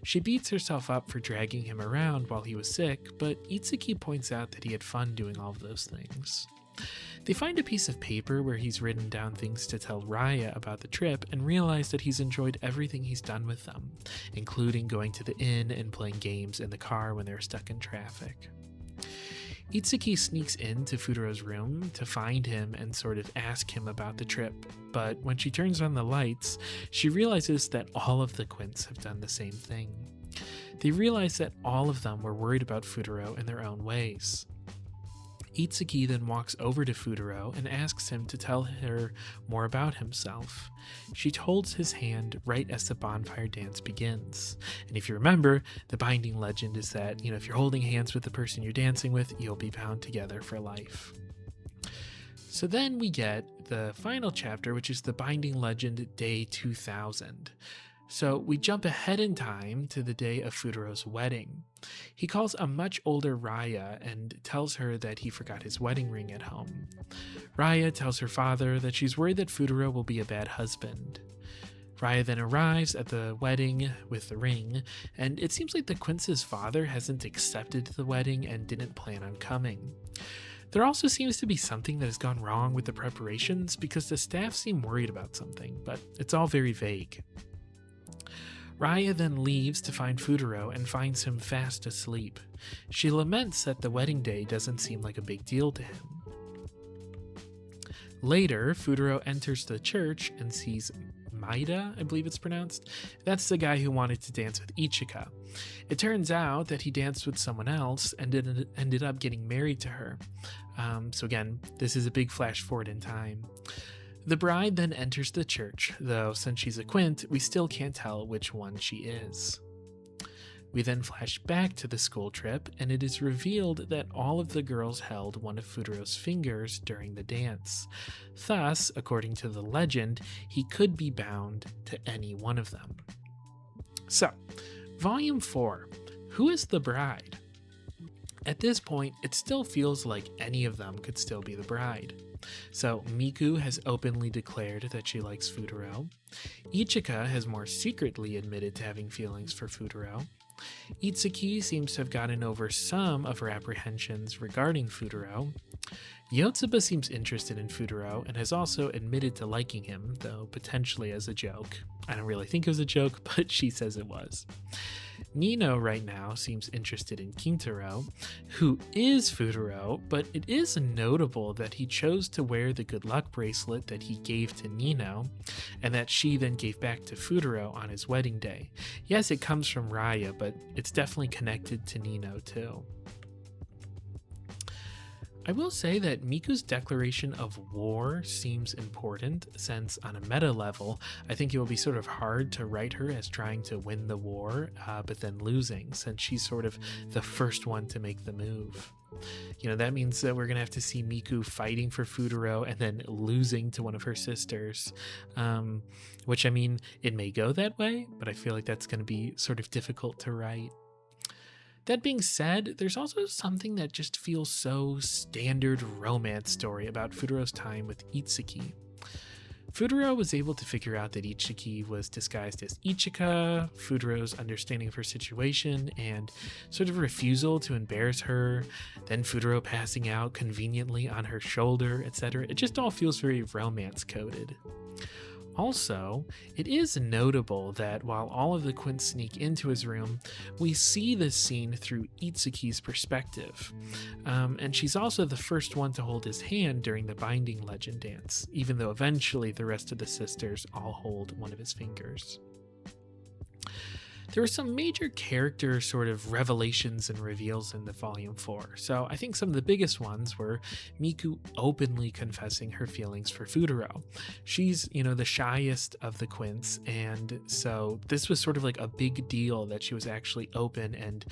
Speaker 1: She beats herself up for dragging him around while he was sick, but Itsuki points out that he had fun doing all of those things. They find a piece of paper where he's written down things to tell Raya about the trip and realize that he's enjoyed everything he's done with them, including going to the inn and playing games in the car when they were stuck in traffic. Itsuki sneaks into Futaro's room to find him and sort of ask him about the trip, but when she turns on the lights, she realizes that all of the Quints have done the same thing. They realize that all of them were worried about Futaro in their own ways. Itsuki then walks over to Futaro and asks him to tell her more about himself. She holds his hand right as the bonfire dance begins. And if you remember, the binding legend is that, if you're holding hands with the person you're dancing with, you'll be bound together for life. So then we get the final chapter, which is the Binding Legend Day 2000. So we jump ahead in time to the day of Futaro's wedding. He calls a much older Raya and tells her that he forgot his wedding ring at home. Raya tells her father that she's worried that Futaro will be a bad husband. Raya then arrives at the wedding with the ring, and it seems like the Quince's father hasn't accepted the wedding and didn't plan on coming. There also seems to be something that has gone wrong with the preparations because the staff seem worried about something, but it's all very vague. Raya then leaves to find Futaro and finds him fast asleep. She laments that the wedding day doesn't seem like a big deal to him. Later, Futaro enters the church and sees Maida, I believe it's pronounced. That's the guy who wanted to dance with Ichika. It turns out that he danced with someone else and ended up getting married to her. So again, this is a big flash forward in time. The bride then enters the church, though since she's a Quint, we still can't tell which one she is. We then flash back to the school trip, and it is revealed that all of the girls held one of Futaro's fingers during the dance. Thus, according to the legend, he could be bound to any one of them. So, Volume 4. Who is the bride? At this point, it still feels like any of them could still be the bride. So, Miku has openly declared that she likes Futaro. Ichika has more secretly admitted to having feelings for Futaro. Itsuki seems to have gotten over some of her apprehensions regarding Futaro. Yotsuba seems interested in Futaro and has also admitted to liking him, though potentially as a joke. I don't really think it was a joke, but she says it was. Nino right now seems interested in Kintaro, who is Futaro, but it is notable that he chose to wear the good luck bracelet that he gave to Nino, and that she then gave back to Futaro on his wedding day. Yes, it comes from Raya, but it's definitely connected to Nino too. I will say that Miku's declaration of war seems important, since on a meta level, I think it will be sort of hard to write her as trying to win the war, but then losing, since she's sort of the first one to make the move. You know, that means that we're going to have to see Miku fighting for Futaro and then losing to one of her sisters, which, I mean, it may go that way, but I feel like that's going to be sort of difficult to write. That being said, there's also something that just feels so standard romance story about Futaro's time with Itsuki. Futaro was able to figure out that Itsuki was disguised as Ichika, Futaro's understanding of her situation and sort of refusal to embarrass her, then Futaro passing out conveniently on her shoulder, etc. It just all feels very romance-coded. Also, it is notable that while all of the Quints sneak into his room, we see this scene through Itsuki's perspective. And she's also the first one to hold his hand during the Binding Legend dance, even though eventually the rest of the sisters all hold one of his fingers. There were some major character sort of revelations and reveals in the Volume 4, so I think some of the biggest ones were Miku openly confessing her feelings for Futaro. She's, the shyest of the Quints, and so this was sort of like a big deal that she was actually open and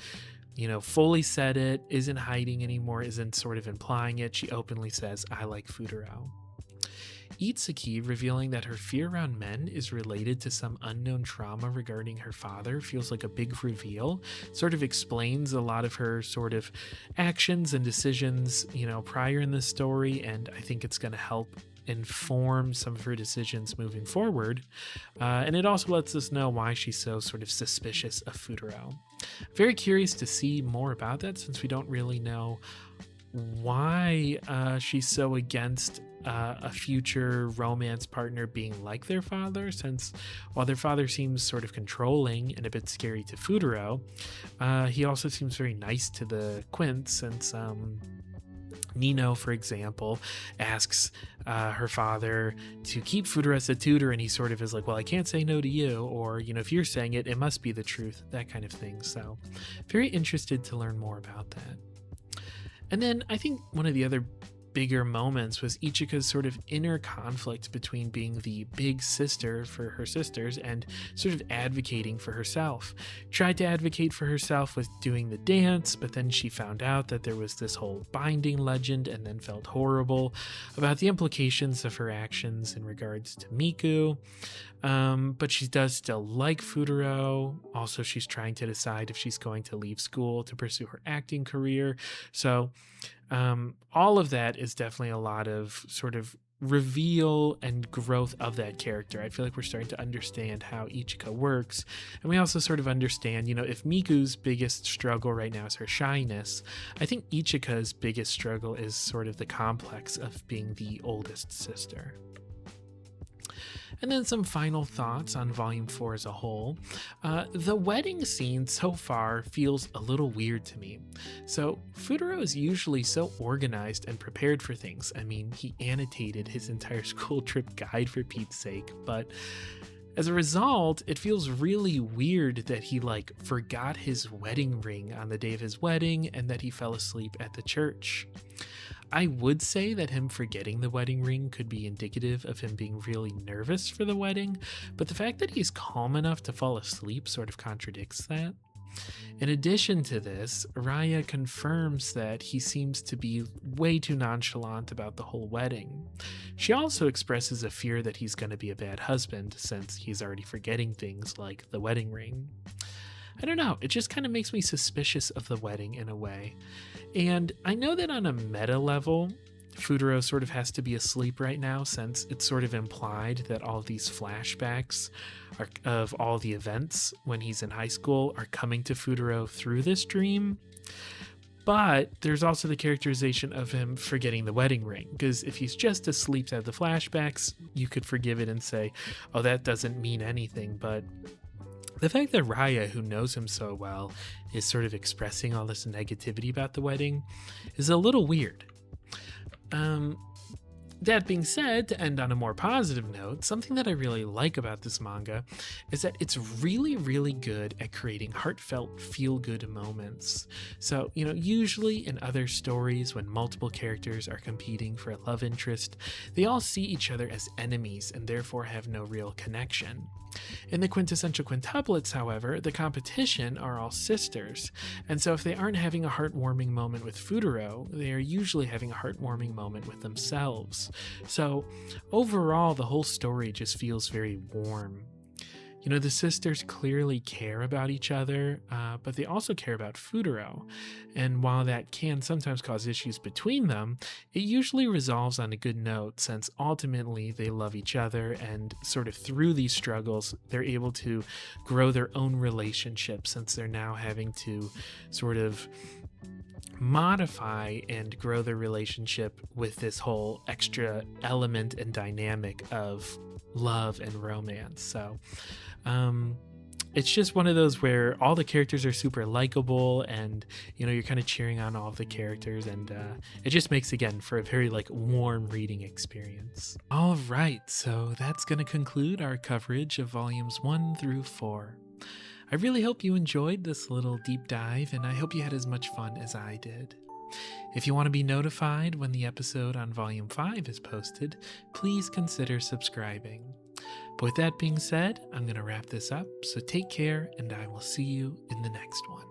Speaker 1: fully said it, isn't hiding anymore, isn't sort of implying it. She openly says, I like Futaro. Itsuki revealing that her fear around men is related to some unknown trauma regarding her father feels like a big reveal. Sort of explains a lot of her sort of actions and decisions, prior in the story, and I think it's going to help inform some of her decisions moving forward. And it also lets us know why she's so sort of suspicious of Futaro. Very curious to see more about that, since we don't really know why she's so against a future romance partner being like their father, since while their father seems sort of controlling and a bit scary to Futaro, he also seems very nice to the Quints, since Nino, for example, asks her father to keep Futaro as a tutor, and he sort of is like, well, I can't say no to you, or, if you're saying it, it must be the truth, that kind of thing. So very interested to learn more about that. And then I think one of the other
Speaker 2: bigger moments was Ichika's sort of inner conflict between being the big sister for her sisters and sort of advocating for herself. Tried to advocate for herself with doing the dance, but then she found out that there was this whole binding legend and then felt horrible about the implications of her actions in regards to Miku. But she does still like Futaro. Also, she's trying to decide if she's going to leave school to pursue her acting career. So all of that is definitely a lot of sort of reveal and growth of that character. I feel like we're starting to understand how Ichika works. And we also sort of understand, if Miku's biggest struggle right now is her shyness, I think Ichika's biggest struggle is sort of the complex of being the oldest sister. And then some final thoughts on Volume 4 as a whole. The wedding scene so far feels a little weird to me. So Futaro is usually so organized and prepared for things. I mean, he annotated his entire school trip guide for Pete's sake, but as a result, it feels really weird that he forgot his wedding ring on the day of his wedding and that he fell asleep at the church. I would say that him forgetting the wedding ring could be indicative of him being really nervous for the wedding, but the fact that he's calm enough to fall asleep sort of contradicts that. In addition to this, Raya confirms that he seems to be way too nonchalant about the whole wedding. She also expresses a fear that he's going to be a bad husband since he's already forgetting things like the wedding ring. I don't know, it just kind of makes me suspicious of the wedding in a way. And I know that on a meta level, Futaro sort of has to be asleep right now since it's sort of implied that all of these flashbacks of all the events when he's in high school are coming to Futaro through this dream. But there's also the characterization of him forgetting the wedding ring, because if he's just asleep at the flashbacks, you could forgive it and say, oh, that doesn't mean anything. But the fact that Raya, who knows him so well, is sort of expressing all this negativity about the wedding is a little weird. That being said, to end on a more positive note, something that I really like about this manga is that it's really, really good at creating heartfelt, feel-good moments. So, usually in other stories when multiple characters are competing for a love interest, they all see each other as enemies and therefore have no real connection. In the Quintessential Quintuplets, however, the competition are all sisters, and so if they aren't having a heartwarming moment with Futaro, they are usually having a heartwarming moment with themselves. So overall, the whole story just feels very warm. The sisters clearly care about each other, but they also care about Futaro. And while that can sometimes cause issues between them, it usually resolves on a good note since ultimately they love each other and sort of through these struggles, they're able to grow their own relationship since they're now having to sort of modify and grow their relationship with this whole extra element and dynamic of love and romance. So it's just one of those where all the characters are super likable and you're kind of cheering on all of the characters, and it just makes, again, for a very warm reading experience. All right, so that's going to conclude our coverage of volumes 1 through 4. I really hope you enjoyed this little deep dive, and I hope you had as much fun as I did. If you want to be notified when the episode on Volume 5 is posted, please consider subscribing. But with that being said, I'm going to wrap this up, so take care, and I will see you in the next one.